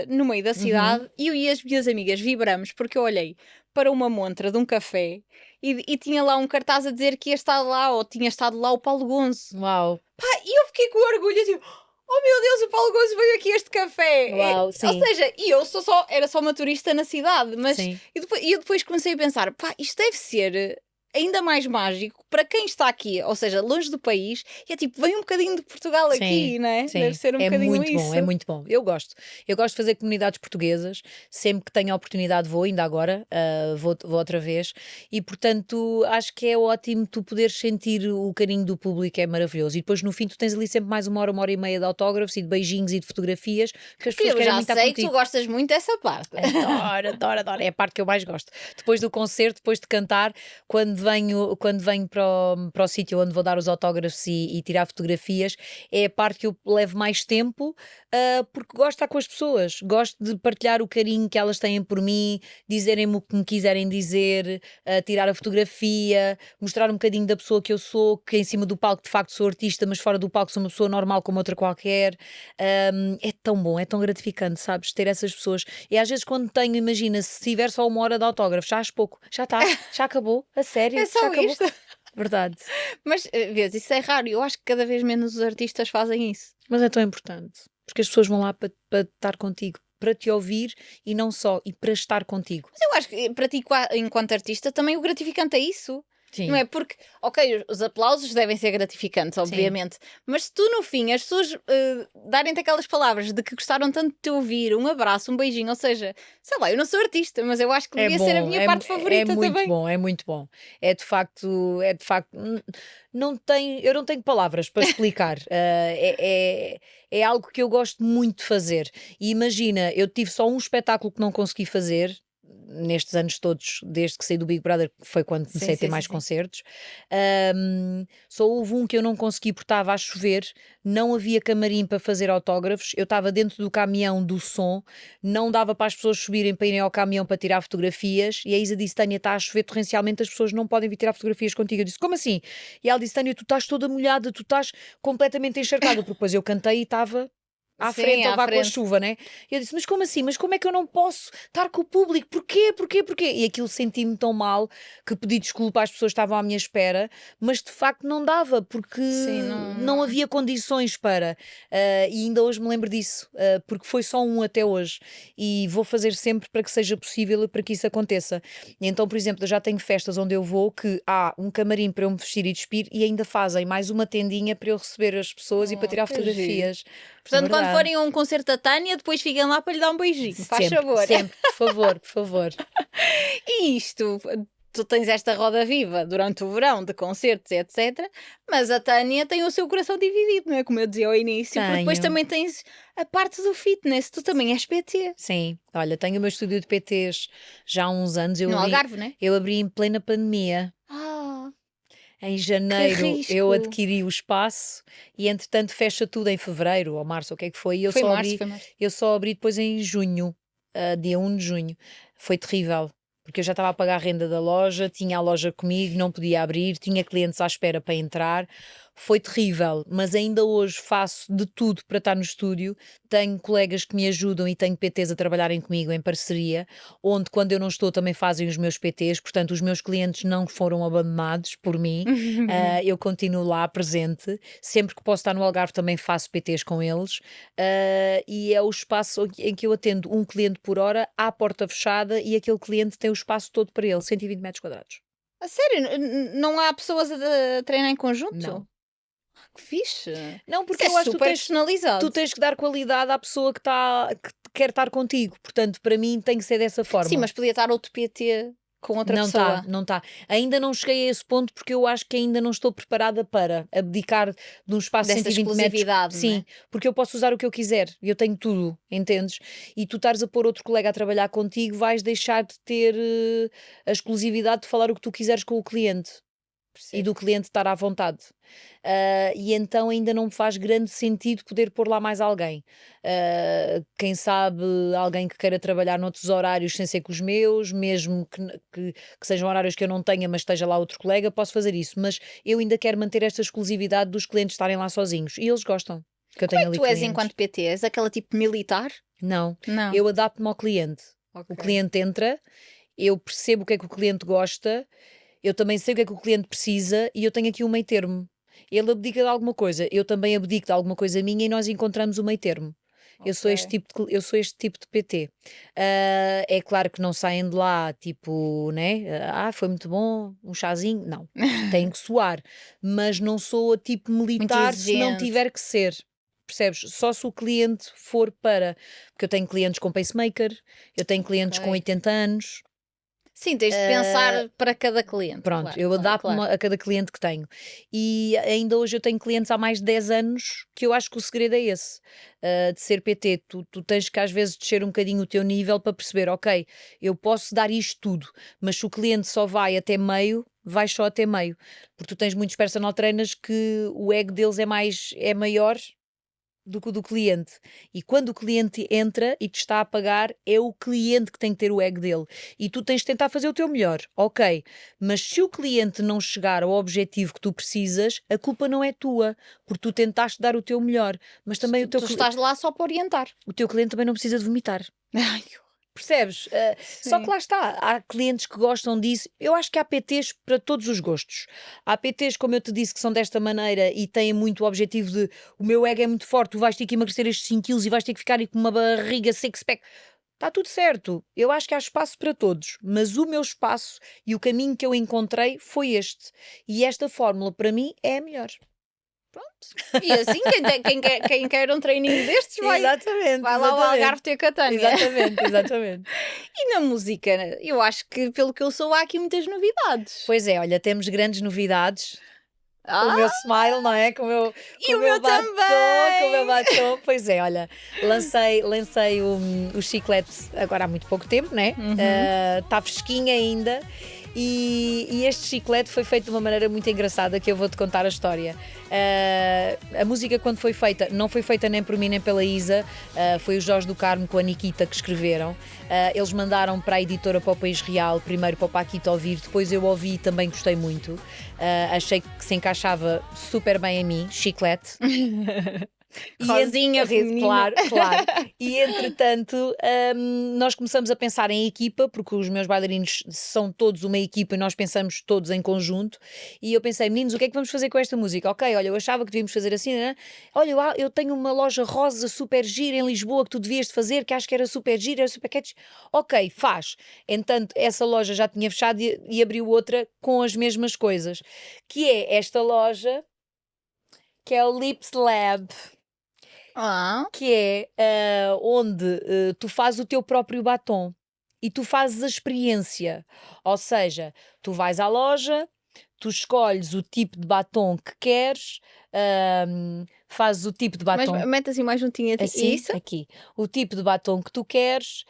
no meio da cidade e eu e as minhas amigas vibramos porque eu olhei para uma montra de um café e tinha lá um cartaz a dizer que ia estar lá ou tinha estado lá o Paulo Gonzo. Uau, Pá, e eu fiquei com orgulho assim, oh meu Deus, o Paulo Gonzo veio aqui a este café. uau, Ou sim, seja, e eu era só uma turista na cidade, mas sim. e eu depois comecei a pensar, pá, isto deve ser ainda mais mágico para quem está aqui, ou seja, longe do país, e é tipo, vem um bocadinho de Portugal Sim, aqui, né? Deve sim, ser um é bocadinho muito isso. bom, é muito bom. Eu gosto de fazer comunidades portuguesas, sempre que tenho a oportunidade vou, ainda agora, vou outra vez, e portanto acho que é ótimo tu poderes sentir o carinho do público, é maravilhoso. E depois no fim tu tens ali sempre mais uma hora e meia de autógrafos e de beijinhos e de fotografias, que as pessoas Eu querem já muito estar sei que tu contigo. gostas muito dessa parte. Adoro, é a parte que eu mais gosto. Depois do concerto, depois de cantar, quando venho para o sítio onde vou dar os autógrafos e tirar fotografias, é a parte que eu levo mais tempo, porque gosto de estar com as pessoas, gosto de partilhar o carinho que elas têm por mim, dizerem-me o que me quiserem dizer, tirar a fotografia, mostrar um bocadinho da pessoa que eu sou, que em cima do palco de facto sou artista, mas fora do palco sou uma pessoa normal como outra qualquer. É tão bom, é tão gratificante, sabes, ter essas pessoas. E às vezes quando tenho, imagina, se tiver só uma hora de autógrafo, já acho pouco, já está, já acabou, a sério, É já só acabou. isto. Verdade. Mas, vês, isso é raro. Eu acho que cada vez menos os artistas fazem isso. Mas é tão importante, porque as pessoas vão lá para estar contigo, para te ouvir e não só, e para estar contigo. Mas eu acho que para ti, enquanto artista, também o gratificante é isso. Sim. Não é? Porque, ok, os aplausos devem ser gratificantes, obviamente, mas se tu no fim as pessoas darem-te aquelas palavras de que gostaram tanto de te ouvir, um abraço, um beijinho, ou seja, sei lá, eu não sou artista, mas eu acho que devia ser a minha parte favorita é muito também. bom, é muito bom. É de facto, eu não tenho palavras para explicar. É algo que eu gosto muito de fazer. E imagina, eu tive só um espetáculo que não consegui fazer. Nestes anos todos, desde que saí do Big Brother, que foi quando comecei a ter mais concertos, só houve um que eu não consegui porque estava a chover, não havia camarim para fazer autógrafos, eu estava dentro do caminhão do som, não dava para as pessoas subirem para irem ao caminhão para tirar fotografias, e a Isa disse, Tânia, está a chover torrencialmente, as pessoas não podem vir tirar fotografias contigo. Eu disse, como assim? E ela disse, Tânia, tu estás toda molhada, tu estás completamente encharcada, porque depois eu cantei e estava à Sim, frente a à levar com a frente. chuva, né? E eu disse, mas como assim? Mas como é que eu não posso estar com o público? Porquê? E aquilo senti-me tão mal que pedi desculpa às pessoas que estavam à minha espera, mas de facto não dava, porque Sim, não havia condições para. E ainda hoje me lembro disso, porque foi só um até hoje. E vou fazer sempre para que seja possível e para que isso aconteça. E então, por exemplo, eu já tenho festas onde eu vou que há um camarim para eu me vestir e despir e ainda fazem mais uma tendinha para eu receber as pessoas e para tirar que giro. fotografias. Portanto, quando Verdade. forem a um concerto da Tânia, depois fiquem lá para lhe dar um beijinho. Faz Sempre, favor. sempre, por favor, por favor. E isto, tu tens esta roda viva durante o verão de concertos, etc. Mas a Tânia tem o seu coração dividido, não é? Como eu dizia ao início, porque depois Tenho. também tens a parte do fitness. Tu também és PT. Sim, olha, tenho o meu estúdio de PTs já há uns anos. No Algarve, não é? Eu abri em plena pandemia. Ah, Em que janeiro eu risco. adquiri o espaço e entretanto fecha tudo em fevereiro ou março, o que é que foi? E Foi março, foi março. eu só abri depois em junho, dia 1 de junho. Foi terrível, porque eu já estava a pagar a renda da loja, tinha a loja comigo, não podia abrir, tinha clientes à espera para entrar. foi terrível, mas ainda hoje faço de tudo para estar no estúdio. Tenho colegas que me ajudam e tenho PTs a trabalharem comigo em parceria, onde quando eu não estou também fazem os meus PTs, portanto os meus clientes não foram abandonados por mim. Eu continuo lá presente, sempre que posso estar no Algarve também faço PTs com eles, e é o espaço em que eu atendo um cliente por hora à porta fechada e aquele cliente tem o espaço todo para ele, 120 metros quadrados. A sério? Não há pessoas a treinar em conjunto? Não. Que fixe. Não, porque Isso eu é acho que super personalizado. tu tens que dar qualidade à pessoa que quer estar contigo, portanto para mim tem que ser dessa forma. Sim, mas podia estar outro PT com outra Não pessoa. está, não está. Ainda não cheguei a esse ponto porque eu acho que ainda não estou preparada para abdicar de um espaço de Dessa 120 metros. exclusividade, não é? Sim, porque eu posso usar o que eu quiser, eu tenho tudo, entendes? E tu estares a pôr outro colega a trabalhar contigo, vais deixar de ter a exclusividade de falar o que tu quiseres com o cliente. E do cliente estar à vontade. E então ainda não me faz grande sentido poder pôr lá mais alguém. Quem sabe alguém que queira trabalhar noutros horários sem ser com os meus, mesmo que sejam horários que eu não tenha, mas esteja lá outro colega, posso fazer isso. Mas eu ainda quero manter esta exclusividade dos clientes estarem lá sozinhos. E eles gostam que eu tenha ali Tu és clientes. enquanto PT? És aquela tipo militar? Não, Não. eu adapto-me ao cliente. Ok. O cliente entra, eu percebo o que é que o cliente gosta, eu também sei o que é que o cliente precisa e eu tenho aqui um meio termo. Ele abdica de alguma coisa, eu também abdico de alguma coisa minha e nós encontramos o meio termo. Eu sou Ok. eu sou este tipo de PT. É claro que não saem de lá, tipo, né? Foi muito bom, um chazinho. Não, tem que suar. Mas não sou a tipo militar se não exigente. tiver que ser. Percebes? Só se o cliente for para. Porque eu tenho clientes com pacemaker, eu tenho clientes com Ok. 80 anos. Sim, tens de pensar para cada cliente. Pronto, Claro, eu claro, adapto-me claro. a cada cliente que tenho. E ainda hoje eu tenho clientes há mais de 10 anos que eu acho que o segredo é esse, de ser PT. Tu tens que às vezes descer um bocadinho o teu nível para perceber, ok, eu posso dar isto tudo, mas se o cliente só vai até meio, vai só até meio. Porque tu tens muitos personal trainers que o ego deles é maior do que o do cliente. E quando o cliente entra e te está a pagar, é o cliente que tem que ter o ego dele. E tu tens de tentar fazer o teu melhor, ok. Mas se o cliente não chegar ao objetivo que tu precisas, a culpa não é tua, porque tu tentaste dar o teu melhor. Mas também Tu estás lá só para orientar. o teu cliente também não precisa de vomitar. Ai, Percebes? Só que sim. lá está, há clientes que gostam disso. Eu acho que há PTs para todos os gostos. Há PTs, como eu te disse, que são desta maneira e têm muito o objetivo de o meu ego é muito forte, tu vais ter que emagrecer estes 5 quilos e vais ter que ficar aí com uma barriga six-pack. Está tudo certo. Eu acho que há espaço para todos, mas o meu espaço e o caminho que eu encontrei foi este. E esta fórmula, para mim, é a melhor. E assim, quem quer um treininho destes Exatamente. vai lá ao Algarve ter Catânia. Exatamente, exatamente. E na música, eu acho que, pelo que eu sou, há aqui muitas novidades. Pois é, olha, temos grandes novidades. Com o Ah, meu smile, não é? Com e o meu meu batom, também! com o meu batom. Pois é, olha, lancei o chiclete agora há muito pouco tempo, né? Está fresquinho ainda. E este chiclete foi feito de uma maneira muito engraçada que eu vou-te contar a história. A música, quando foi feita, não foi feita nem por mim nem pela Isa, foi o Jorge do Carmo com a Nikita que escreveram. Eles mandaram para a editora para o País Real, primeiro para o Paquito ouvir, depois eu ouvi e também gostei muito. Achei que se encaixava super bem a mim, chiclete. Rosinha, feminina. Claro, claro. E entretanto, nós começamos a pensar em equipa, porque os meus bailarinos são todos uma equipa e nós pensamos todos em conjunto. E eu pensei, meninos, o que é que vamos fazer com esta música? Ok, olha, eu achava que devíamos fazer assim, né? Olha, eu tenho uma loja rosa super gira em Lisboa que tu devias de fazer, que acho que era super gira, era super catchy. Ok, faz. Entanto, essa loja já tinha fechado e abriu outra com as mesmas coisas, que é esta loja, que é o Lips Lab. Que é onde tu fazes o teu próprio batom e tu fazes a experiência. Ou seja, tu vais à loja, tu escolhes o tipo de batom que queres, fazes o tipo de batom. Mas mete assim mais juntinho a ti. Assim, Isso? aqui. O tipo de batom que tu queres,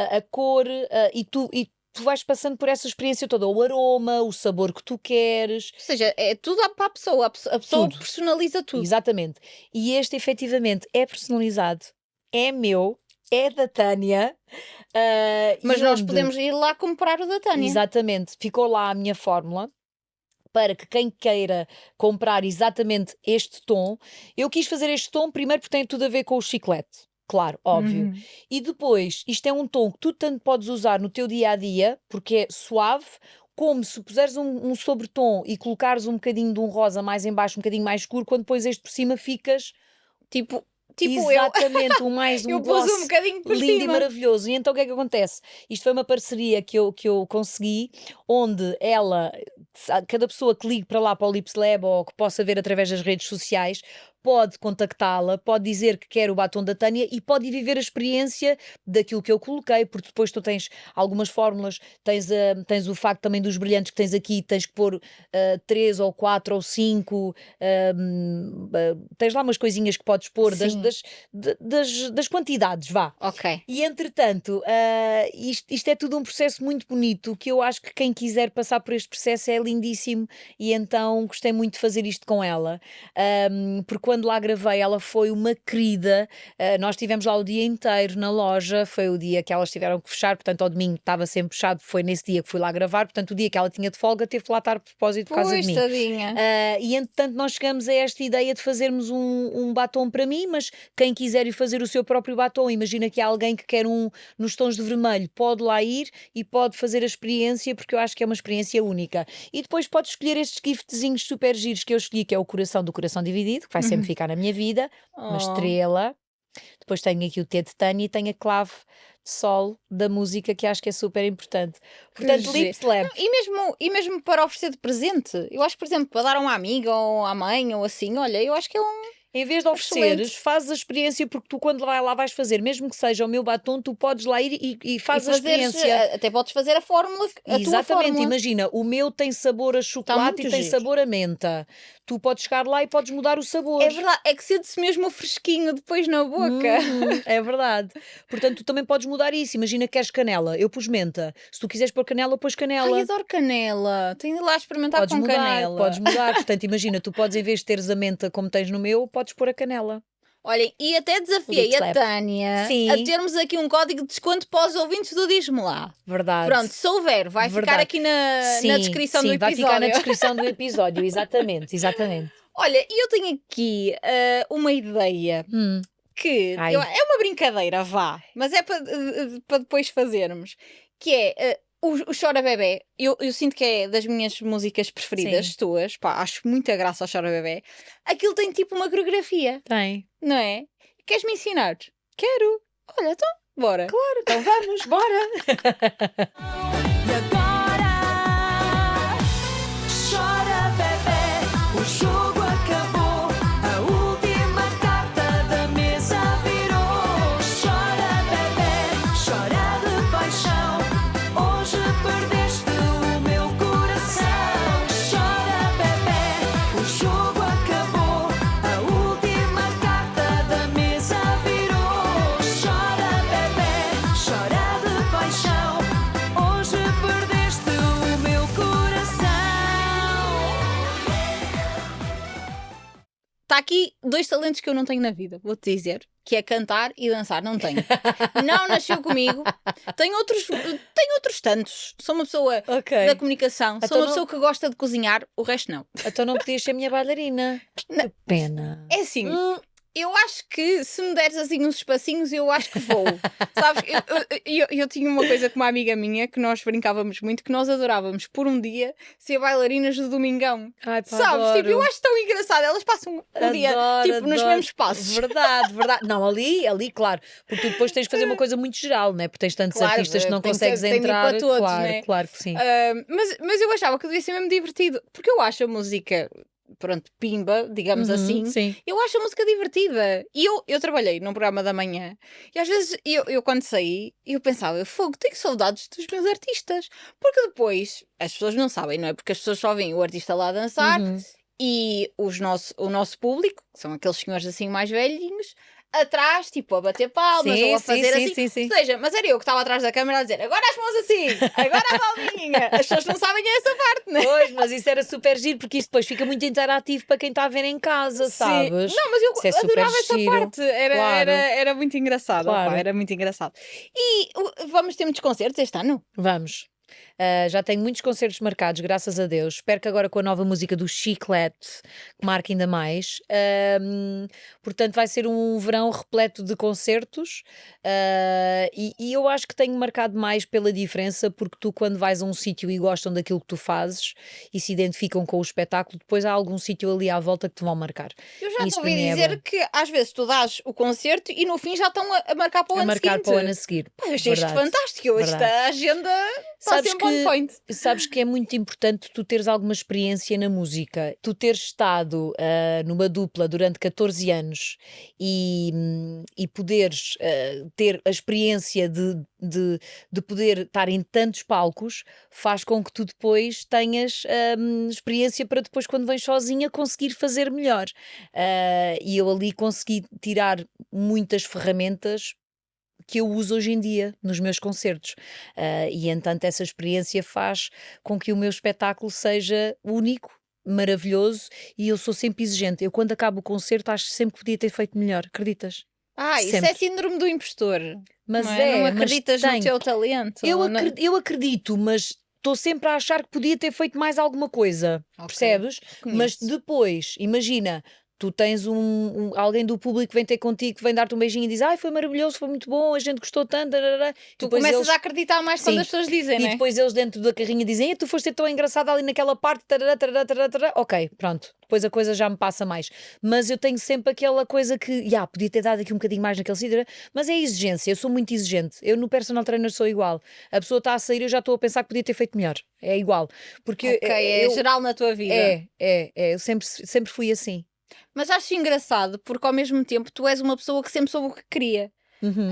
a cor, e tu vais passando por essa experiência toda, o aroma, o sabor que tu queres. Ou seja, é tudo para a pessoa. A pessoa Tudo. personaliza tudo. Exatamente. E este efetivamente é personalizado, é meu, é da Tânia. Mas e nós onde- podemos ir lá comprar o da Tânia. Exatamente, ficou lá a minha fórmula. para que quem queira comprar exatamente este tom, eu quis fazer este tom primeiro porque tem tudo a ver com o chiclete. Claro, óbvio. E depois, isto é um tom que tu tanto podes usar no teu dia-a-dia, porque é suave, como se puseres um sobretom e colocares um bocadinho de um rosa mais em baixo, um bocadinho mais escuro, quando depois este por cima ficas Tipo exatamente mais um eu pus gloss um bocadinho por lindo e cima. maravilhoso. E então o que é que acontece? Isto foi uma parceria que eu consegui, onde cada pessoa que ligue para lá para o Lips Lab ou que possa ver através das redes sociais, pode contactá-la, pode dizer que quer o batom da Tânia e pode viver a experiência daquilo que eu coloquei, porque depois tu tens algumas fórmulas, tens o facto também dos brilhantes que tens aqui, tens que pôr 3 ou 4 ou 5, tens lá umas coisinhas que podes pôr Sim. das quantidades, vá. Ok. E entretanto, isto é tudo um processo muito bonito, que eu acho que quem quiser passar por este processo é lindíssimo, e então gostei muito de fazer isto com ela, porque quando lá gravei ela foi uma querida, nós estivemos lá o dia inteiro na loja, foi o dia que elas tiveram que fechar, portanto ao domingo estava sempre fechado, foi nesse dia que fui lá gravar, portanto o dia que ela tinha de folga teve que lá estar a propósito por causa de Pois, mim. tadinha. E entretanto nós chegamos a esta ideia de fazermos um batom para mim, mas quem quiser ir fazer o seu próprio batom, imagina que há alguém que quer nos tons de vermelho, pode lá ir e pode fazer a experiência, porque eu acho que é uma experiência única. E depois pode escolher estes giftzinhos super giros que eu escolhi, que é o coração do coração dividido, que vai sempre ficar na minha vida, uma Oh. estrela. Depois tenho aqui o T de Tânia e tenho a clave de sol da música, que acho que é super importante. Portanto, giro. Lips Lab. E mesmo para oferecer de presente, eu acho que, por exemplo, para dar a uma amiga ou à mãe ou assim, olha, eu acho que é um. Em vez de ofereceres, fazes a experiência, porque tu quando lá vais fazer, mesmo que seja o meu batom, tu podes lá ir e fazes a experiência. Até podes fazer a fórmula, a tua Exatamente, fórmula. imagina, o meu tem sabor a chocolate muito e tem giro. sabor a menta. Tu podes chegar lá e podes mudar o sabor. É verdade, é que sente-se mesmo o fresquinho depois na boca. É verdade. Portanto, tu também podes mudar isso. Imagina que queres canela, eu pus menta. Se tu quiseres pôr canela, pões canela. Ai, adoro canela. Tenho de ir lá experimentar Podes com mudar, canela. podes mudar. Portanto, imagina, tu podes, em vez de teres a menta como tens no meu, podes pôr a canela. Olhem, e até desafiei Lips a Lab. Tânia Sim. a termos aqui um código de desconto para os ouvintes do Diz-me Lá. Verdade. Pronto, se houver, vai ficar Verdade. aqui na descrição do sim, vai episódio. ficar na descrição do episódio, exatamente, exatamente. Olha, e eu tenho aqui uma ideia que Ai. é uma brincadeira, vá, mas é para depois fazermos, que é o Chora Bebé. Eu sinto que é das minhas músicas preferidas, Sim. tuas, pá, acho muita graça ao Chora Bebé. Aquilo tem tipo uma coreografia, Tem. não é? Queres-me ensinar? Quero. Olha, então, bora. Claro, então vamos, bora. E agora chora, bebê, o jogo acabou, a última carta da mesa virou. Chora, bebê, chora de paixão, hoje perdeste o meu coração. Chora, bebê, o jogo acabou, a última carta da mesa virou. Chora, bebê, chora de paixão, hoje perdeste o meu coração. Está aqui 2 talentos que eu não tenho na vida, vou-te dizer, que é cantar e dançar. Não tenho. Não nasceu comigo. Tenho outros tantos. Sou uma pessoa Ok. da comunicação. Então Sou uma não- pessoa que gosta de cozinhar, o resto não. Então não podias ser minha bailarina. Que pena. É assim, eu acho que se me deres assim uns espacinhos, eu acho que vou. Sabes, eu tinha uma coisa com uma amiga minha que nós brincávamos muito, que nós adorávamos por um dia ser bailarinas do Domingão. Ai, pá, Sabes, tipo, eu adoro. acho tão engraçado. Elas passam o dia Adoro, tipo, nos adoro. mesmos passos. Verdade, verdade. Não, ali, claro. Porque tu depois tens de fazer uma coisa muito geral, né? Porque tens tantos Claro, artistas que não tem que ser- consegues tem de ir entrar. para todos, claro, né? claro que sim. Mas eu achava que devia ser mesmo divertido, porque eu acho a música, pronto, pimba, digamos assim. Sim. Eu acho a música divertida. E eu trabalhei num programa da manhã e às vezes eu quando saí, eu pensava, fogo, tenho saudades dos meus artistas. Porque depois, as pessoas não sabem, não é? Porque as pessoas só veem o artista lá a dançar e o nosso público, que são aqueles senhores assim mais velhinhos, atrás, tipo, a bater palmas Sim, ou a sim, fazer sim, assim. sim, sim. Ou seja, mas era eu que estava atrás da câmera a dizer, agora as mãos assim, agora a palminha. As pessoas não sabem essa parte, não é? Pois, mas isso era super giro, porque isso depois fica muito interativo para quem está a ver em casa, sabes? Não, mas eu Isso é super adorava essa giro. parte. Claro. Era muito engraçado. Claro. Opá, era muito engraçado. E vamos ter muitos concertos este ano? Vamos. Já tenho muitos concertos marcados, graças a Deus. Espero que agora com a nova música do Chiclete que marque ainda mais. Portanto, vai ser um verão repleto de concertos. E eu acho que tenho marcado mais pela diferença, porque tu, quando vais a um sítio e gostam daquilo que tu fazes e se identificam com o espetáculo, depois há algum sítio ali à volta que te vão marcar. Eu já te Isso ouvi para mim é dizer bom. que às vezes tu dás o concerto e no fim já estão a marcar para o A ano marcar seguinte. para o ano a seguir. Pá, eu achei isto Verdade. fantástico. Hoje Verdade. a agenda está Sabes sempre on que, point. sabes que é muito importante tu teres alguma experiência na música. Tu teres estado numa dupla durante 14 anos e poderes ter a experiência de poder estar em tantos palcos faz com que tu depois tenhas experiência para depois, quando vens sozinha, conseguir fazer melhor. E eu ali consegui tirar muitas ferramentas que eu uso hoje em dia nos meus concertos. E entanto, essa experiência faz com que o meu espetáculo seja único, maravilhoso, e eu sou sempre exigente. Eu, quando acabo o concerto, acho sempre que podia ter feito melhor, acreditas? Isso Sempre. é síndrome do impostor. Mas não é? Não mas acreditas no tenho. teu talento. Eu acredito, mas estou sempre a achar que podia ter feito mais alguma coisa, Ok, percebes? Mas reconheço. depois, imagina, tu tens alguém do público que vem ter contigo, que vem dar-te um beijinho e diz: ai, foi maravilhoso, foi muito bom, a gente gostou tanto. Tarará. Tu Depois começas eles, a acreditar mais quando Sim. as pessoas dizem, e não é? depois eles dentro da carrinha dizem: tu foste tão engraçada ali naquela parte. Tarará, tarará, tarará, tarará. Ok, pronto. Depois a coisa já me passa mais. Mas eu tenho sempre aquela coisa que, podia ter dado aqui um bocadinho mais naquele sítio, mas é exigência. Eu sou muito exigente. Eu no personal trainer sou igual. A pessoa está a sair, eu já estou a pensar que podia ter feito melhor. É igual. Porque Ok, é eu, geral na tua vida. eu sempre fui assim. Mas acho engraçado porque ao mesmo tempo tu és uma pessoa que sempre soube o que queria. Uhum.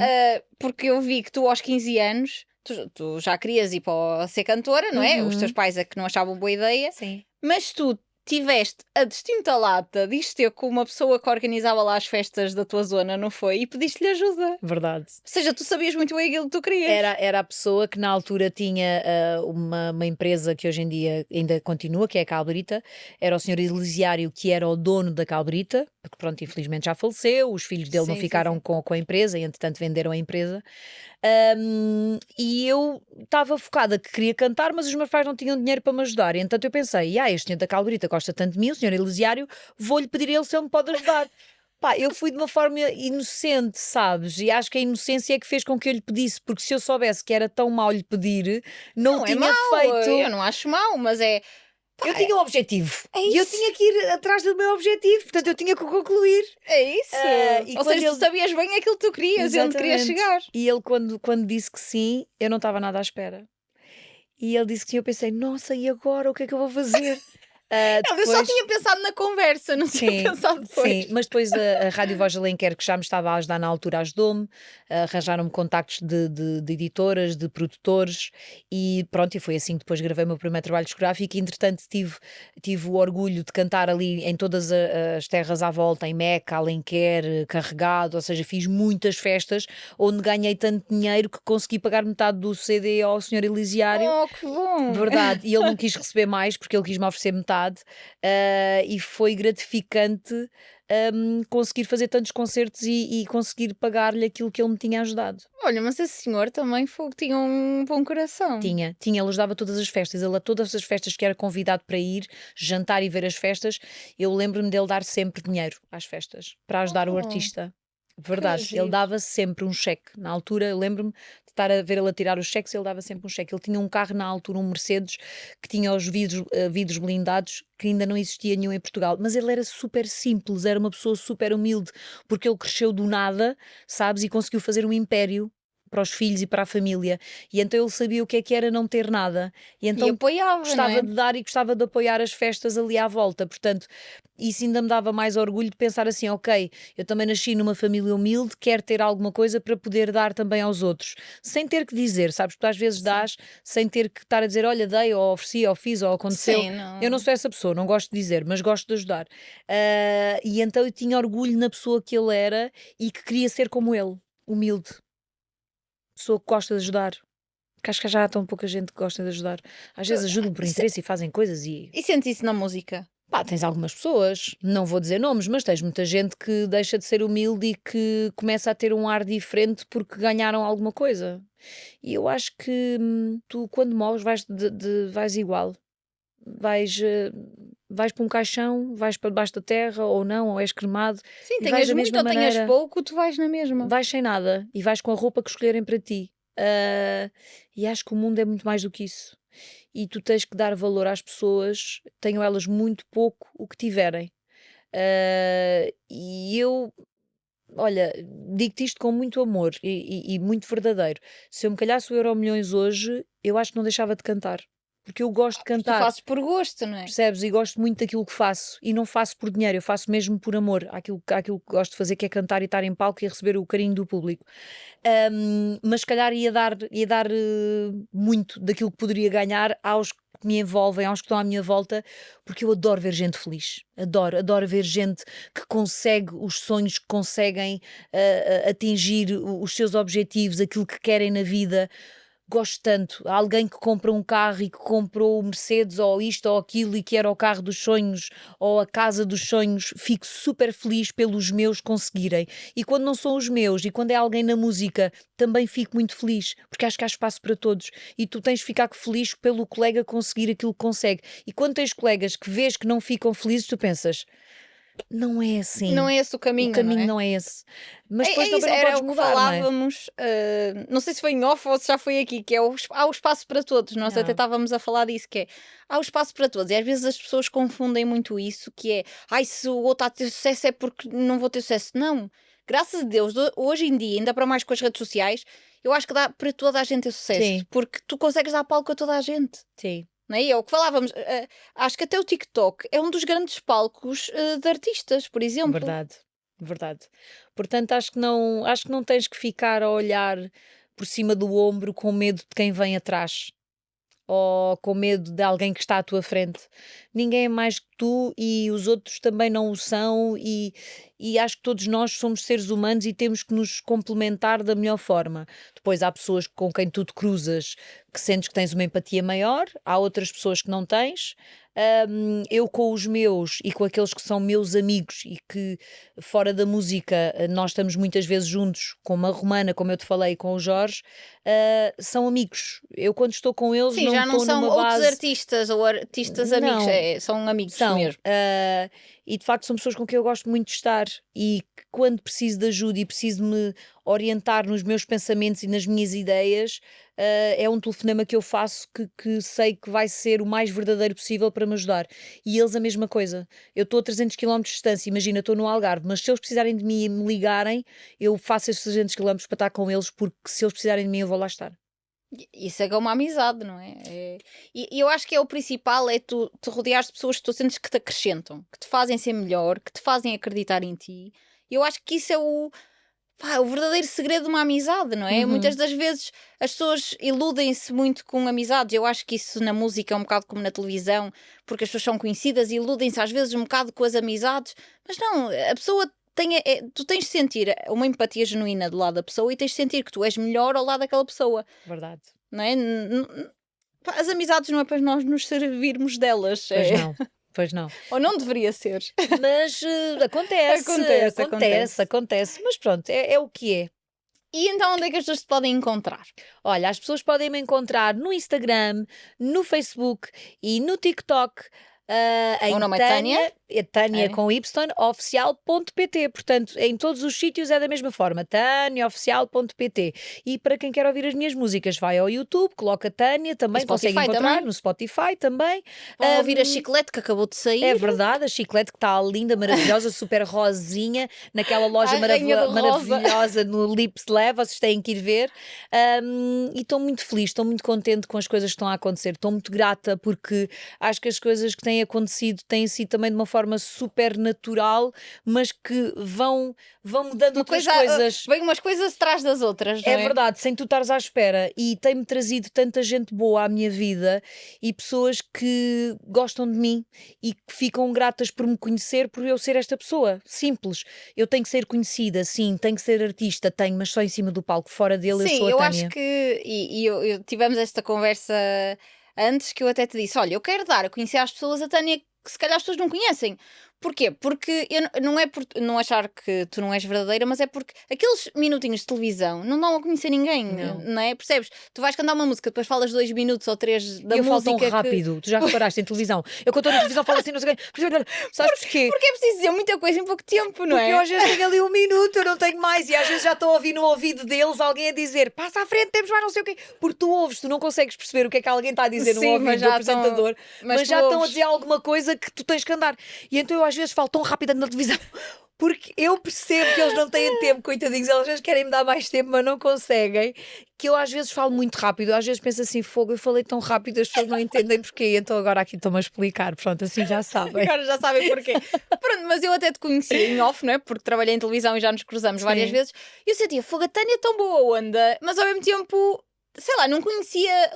Porque eu vi que tu aos 15 anos tu já querias ir para ser cantora, não é? Os teus pais é que não achavam boa ideia, Sim. mas tu tiveste a distinta lata de isto ter com uma pessoa que organizava lá as festas da tua zona, não foi? E pediste-lhe ajuda. Verdade. Ou seja, tu sabias muito bem aquilo que tu querias. Era a pessoa que na altura tinha uma empresa que hoje em dia ainda continua, que é a Calbrita. Era o senhor Elisiário, que era o dono da Calbrita, porque pronto, infelizmente já faleceu, os filhos dele não Sim, sim, ficaram sim. com a empresa e entretanto venderam a empresa. E eu estava focada que queria cantar, mas os meus pais não tinham dinheiro para me ajudar. E então eu pensei: este senhor da Calbrita gosta tanto de mim, o senhor Elisiário, vou-lhe pedir a ele se ele me pode ajudar. Pá, eu fui de uma forma inocente, sabes? E acho que a inocência é que fez com que eu lhe pedisse, porque se eu soubesse que era tão mau lhe pedir, não Não é tinha mau, feito. eu não acho mau, mas é. Pá, Eu tinha um objetivo. é E eu isso. tinha que ir atrás do meu objetivo, portanto eu tinha que concluir. É isso. E Ou quando seja, tu ele- sabias bem aquilo que tu querias e onde querias Exatamente. chegar. E ele, quando disse que sim, eu não estava nada à espera. E ele disse que sim, eu pensei: nossa, e agora? O que é que eu vou fazer? Não, eu só Depois- tinha pensado na conversa, não tinha pensado depois. Sim, mas depois a Rádio Voz de Alenquer, que já me estava a ajudar na altura, ajudou-me, arranjaram-me contactos de editoras, de produtores, e pronto, e foi assim que depois gravei o meu primeiro trabalho discográfico. E entretanto tive o orgulho de cantar ali em todas as terras à volta, em Meca, Alenquer, Carregado, ou seja, fiz muitas festas onde ganhei tanto dinheiro que consegui pagar metade do CD ao senhor Elisiário. Oh, que bom! Verdade, e ele não quis receber mais porque ele quis-me oferecer metade, e foi gratificante conseguir fazer tantos concertos e conseguir pagar-lhe aquilo que ele me tinha ajudado. Olha, mas esse senhor também tinha um bom coração. Tinha, ele ajudava todas as festas, ele a todas as festas que era convidado para ir, jantar e ver as festas, eu lembro-me dele dar sempre dinheiro às festas, para ajudar o Oh, artista. Verdade, giro. ele dava sempre um cheque. Na altura, eu lembro-me de estar a ver ele a tirar os cheques, ele dava sempre um cheque. Ele tinha um carro na altura, um Mercedes, que tinha os vidros blindados, que ainda não existia nenhum em Portugal. Mas ele era super simples, era uma pessoa super humilde, porque ele cresceu do nada, sabes, e conseguiu fazer um império para os filhos e para a família. E então ele sabia o que era não ter nada. E então E apoiava, gostava não é? de dar e gostava de apoiar as festas ali à volta. Portanto, isso ainda me dava mais orgulho de pensar assim: ok, eu também nasci numa família humilde, quero ter alguma coisa para poder dar também aos outros, sem ter que dizer, sabes? Porque às vezes dás sem ter que estar a dizer: olha, dei, ou ofereci, ou fiz, ou aconteceu. Sim, não. Eu não sou essa pessoa, não gosto de dizer, mas gosto de ajudar. E então eu tinha orgulho na pessoa que ele era e que queria ser como ele, humilde, pessoa que gosta de ajudar. Porque acho que já há tão pouca gente que gosta de ajudar. Às vezes ajudam por interesse e fazem coisas e E sentes isso na música? Pá, tens algumas pessoas, não vou dizer nomes, mas tens muita gente que deixa de ser humilde e que começa a ter um ar diferente porque ganharam alguma coisa. E eu acho que tu, quando morres, vais igual. Vais para um caixão, vais para debaixo da terra, ou não, ou és cremado, Sim, e vais tenhas da muito mesma ou tenhas maneira. pouco, tu vais na mesma. Vais sem nada e vais com a roupa que escolherem para ti. E acho que o mundo é muito mais do que isso. E tu tens que dar valor às pessoas, tenham elas muito pouco o que tiverem. E eu, olha, digo-te isto com muito amor e muito verdadeiro. Se eu me calhasse o Euromilhões hoje, eu acho que não deixava de cantar. Porque eu gosto de Tu cantar. fazes por gosto, não é? Percebes? E gosto muito daquilo que faço. E não faço por dinheiro, eu faço mesmo por amor àquilo que gosto de fazer, que é cantar e estar em palco e receber o carinho do público. Mas se calhar ia dar muito daquilo que poderia ganhar aos que me envolvem, aos que estão à minha volta, porque eu adoro ver gente feliz. Adoro ver gente que consegue os sonhos, que conseguem atingir os seus objetivos, aquilo que querem na vida. Gosto tanto. Há alguém que compra um carro e que comprou o Mercedes ou isto ou aquilo e que era o carro dos sonhos ou a casa dos sonhos, fico super feliz pelos meus conseguirem. E quando não são os meus e quando é alguém na música, também fico muito feliz, porque acho que há espaço para todos e tu tens de ficar feliz pelo colega conseguir aquilo que consegue. E quando tens colegas que vês que não ficam felizes, tu pensas, não é assim. Não é esse o caminho, O caminho não é? não é esse. Mas depois isso, também não era podes o que mudar, não é? falávamos, não sei se foi em off ou se já foi aqui, que é há o espaço para todos. Nós até Ah. estávamos a falar disso, que é há o espaço para todos. E às vezes as pessoas confundem muito isso, que é ai, se o outro está a ter sucesso é porque não vou ter sucesso. Não. Graças a Deus, hoje em dia, ainda para mais com as redes sociais, eu acho que dá para toda a gente ter sucesso. Sim. Porque tu consegues dar palco a toda a gente. Sim. Não é? E é o que falávamos. Acho que até o TikTok é um dos grandes palcos de artistas, por exemplo. Verdade, verdade. Portanto, acho que não tens que ficar a olhar por cima do ombro com medo de quem vem atrás ou com medo de alguém que está à tua frente. Ninguém é mais que tu e os outros também não o são e acho que todos nós somos seres humanos e temos que nos complementar da melhor forma. Depois há pessoas com quem tu te cruzas que sentes que tens uma empatia maior, há outras pessoas que não tens. Eu com os meus e com aqueles que são meus amigos e que fora da música nós estamos muitas vezes juntos, como a Romana, como eu te falei, com o Jorge, são amigos. Eu quando estou com eles Sim, não já não estou são numa outros base... artistas ou artistas amigos, Não. são amigos São, mesmo. e de facto são pessoas com quem eu gosto muito de estar e que quando preciso de ajuda e preciso de me orientar nos meus pensamentos e nas minhas ideias, é um telefonema que eu faço que sei que vai ser o mais verdadeiro possível para me ajudar. E eles a mesma coisa. Eu estou a 300 km de distância, imagina, estou no Algarve, mas se eles precisarem de mim e me ligarem, eu faço esses 300 km para estar com eles, porque se eles precisarem de mim eu vou lá estar. Isso é que é uma amizade, não é? E eu acho que é o principal, é tu te rodeares de pessoas que tu sentes que te acrescentam, que te fazem ser melhor, que te fazem acreditar em ti. E eu acho que isso é o verdadeiro segredo de uma amizade, não é? Uhum. Muitas das vezes as pessoas iludem-se muito com amizades. Eu acho que isso na música é um bocado como na televisão, porque as pessoas são conhecidas e iludem-se às vezes um bocado com as amizades. Mas não, a pessoa tu tens de sentir uma empatia genuína do lado da pessoa e tens de sentir que tu és melhor ao lado daquela pessoa, Verdade. não é? Pá, as amizades não é para nós nos servirmos delas. Pois não, pois não. Ou não deveria ser. Mas acontece. Mas pronto, é o que é. E então onde é que as pessoas te podem encontrar? Olha, as pessoas podem me encontrar no Instagram, no Facebook e no TikTok. Em O nome é Tânia? Tânia É. com Y, oficial.pt. Portanto, em todos os sítios é da mesma forma, taniaoficial.pt. E para quem quer ouvir as minhas músicas, vai ao YouTube, coloca Tânia, também E consegue Spotify encontrar também? no Spotify também. Vão ouvir a Hum, Chiclete que acabou de sair. É verdade, a Chiclete que está linda, maravilhosa, super rosinha, naquela loja A rainha do rosa. maravilhosa no Lips Lab, vocês têm que ir ver. E estou muito feliz, estou muito contente com as coisas que estão a acontecer, estou muito grata porque acho que as coisas que têm acontecido têm sido também de uma forma super natural, mas que vão mudando outras coisas. Vem umas coisas atrás das outras, não É é? verdade, sem tu estares à espera. E tem-me trazido tanta gente boa à minha vida e pessoas que gostam de mim e que ficam gratas por me conhecer, por eu ser esta pessoa. Simples. Eu tenho que ser conhecida, sim, tenho que ser artista, tenho, mas só em cima do palco. Fora dele, eu Sim, sou a eu Tânia. acho que. Tivemos esta conversa antes que eu até te disse: olha, eu quero dar a conhecer às pessoas a Tânia que se calhar as pessoas não conhecem. Porquê? Porque não é por não achar que tu não és verdadeira, mas é porque aqueles minutinhos de televisão não dão a conhecer ninguém, não é? Percebes? Tu vais cantar uma música, depois falas 2 minutos ou 3 da E eu falo música tão rápido, tu já reparaste em televisão. Eu quando estou na televisão falo assim, não sei o quê. Sabes porquê? Porque é preciso dizer muita coisa em pouco tempo, não Porque é? eu às vezes tenho ali 1 minuto, eu não tenho mais, e às vezes já estou a ouvir no ouvido deles alguém a dizer passa à frente, temos mais não sei o quê. Porque tu ouves, tu não consegues perceber o que é que alguém está a dizer no Sim, ouvido mas do já apresentador, mas mas tu já estão a ouves. dizer alguma coisa que tu tens que andar. E então eu às vezes falo tão rápido na televisão. Porque eu percebo que eles não têm tempo, coitadinhos, eles às vezes querem me dar mais tempo, mas não conseguem. Que eu às vezes falo muito rápido, às vezes penso assim, fogo, eu falei tão rápido, as pessoas não entendem porquê, então agora aqui estão-me a explicar, pronto, assim já sabem. Agora já sabem porquê. Pronto, mas eu até te conhecia em off, não é? Porque trabalhei em televisão e já nos cruzamos várias vezes. E eu sentia, fogo, a Tânia é tão boa onda, mas ao mesmo tempo, sei lá, não conhecia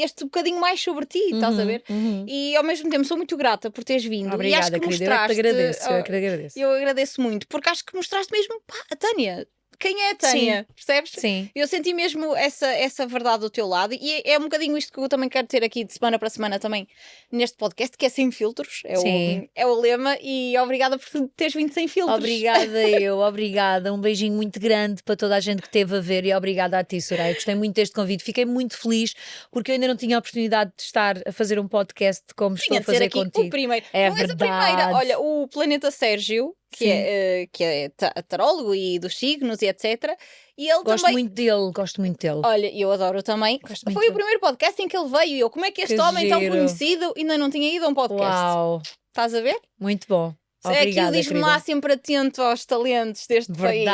este bocadinho mais sobre ti, estás a ver? E ao mesmo tempo sou muito grata por teres vindo. E acho Obrigada, que querida, eu é que te mostraste. agradeço, eu é que te agradeço. Eu agradeço muito, porque acho que mostraste mesmo, pá, a Tânia. Quem é a Tânia? Percebes? Sim. Eu senti mesmo essa verdade do teu lado e é um bocadinho isto que eu também quero ter aqui de semana para semana também neste podcast, que é sem filtros, Sim. é o lema, e obrigada por teres vindo sem filtros. Obrigada. Um beijinho muito grande para toda a gente que esteve a ver e obrigada a ti, Soraya. Gostei muito deste convite, fiquei muito feliz porque eu ainda não tinha a oportunidade de estar a fazer um podcast como estou Tinha a de ser fazer aqui contigo. o primeiro. É Não és a verdade. primeira. Olha, o Planeta Sérgio, que é tarólogo e dos signos e etc. E ele Gosto também. muito dele. Olha, eu adoro também. Gosto muito Foi o dele. primeiro podcast em que ele veio e eu, como é que este Que homem tão giro. conhecido ainda não tinha ido a um podcast? Uau, Estás a ver? muito bom. É aqui o Obrigada, Diz-me lá querida. sempre atento aos talentos deste país.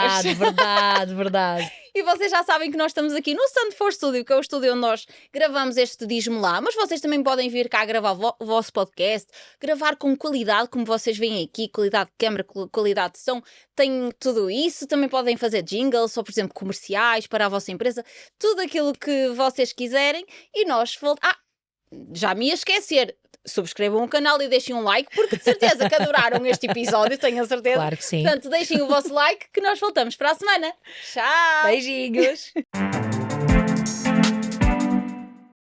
Verdade. E vocês já sabem que nós estamos aqui no Stand for Studio, que é o estúdio onde nós gravamos este Diz-me lá, mas vocês também podem vir cá gravar o vosso podcast, gravar com qualidade, como vocês veem aqui, qualidade de câmara, qualidade de som, tem tudo isso. Também podem fazer jingles, ou por exemplo comerciais para a vossa empresa, tudo aquilo que vocês quiserem. E nós já me ia esquecer. Subscrevam o canal e deixem um like, porque de certeza que adoraram este episódio, tenho a certeza. Claro que sim. Portanto, deixem o vosso like que nós voltamos para a semana. Tchau! Beijinhos.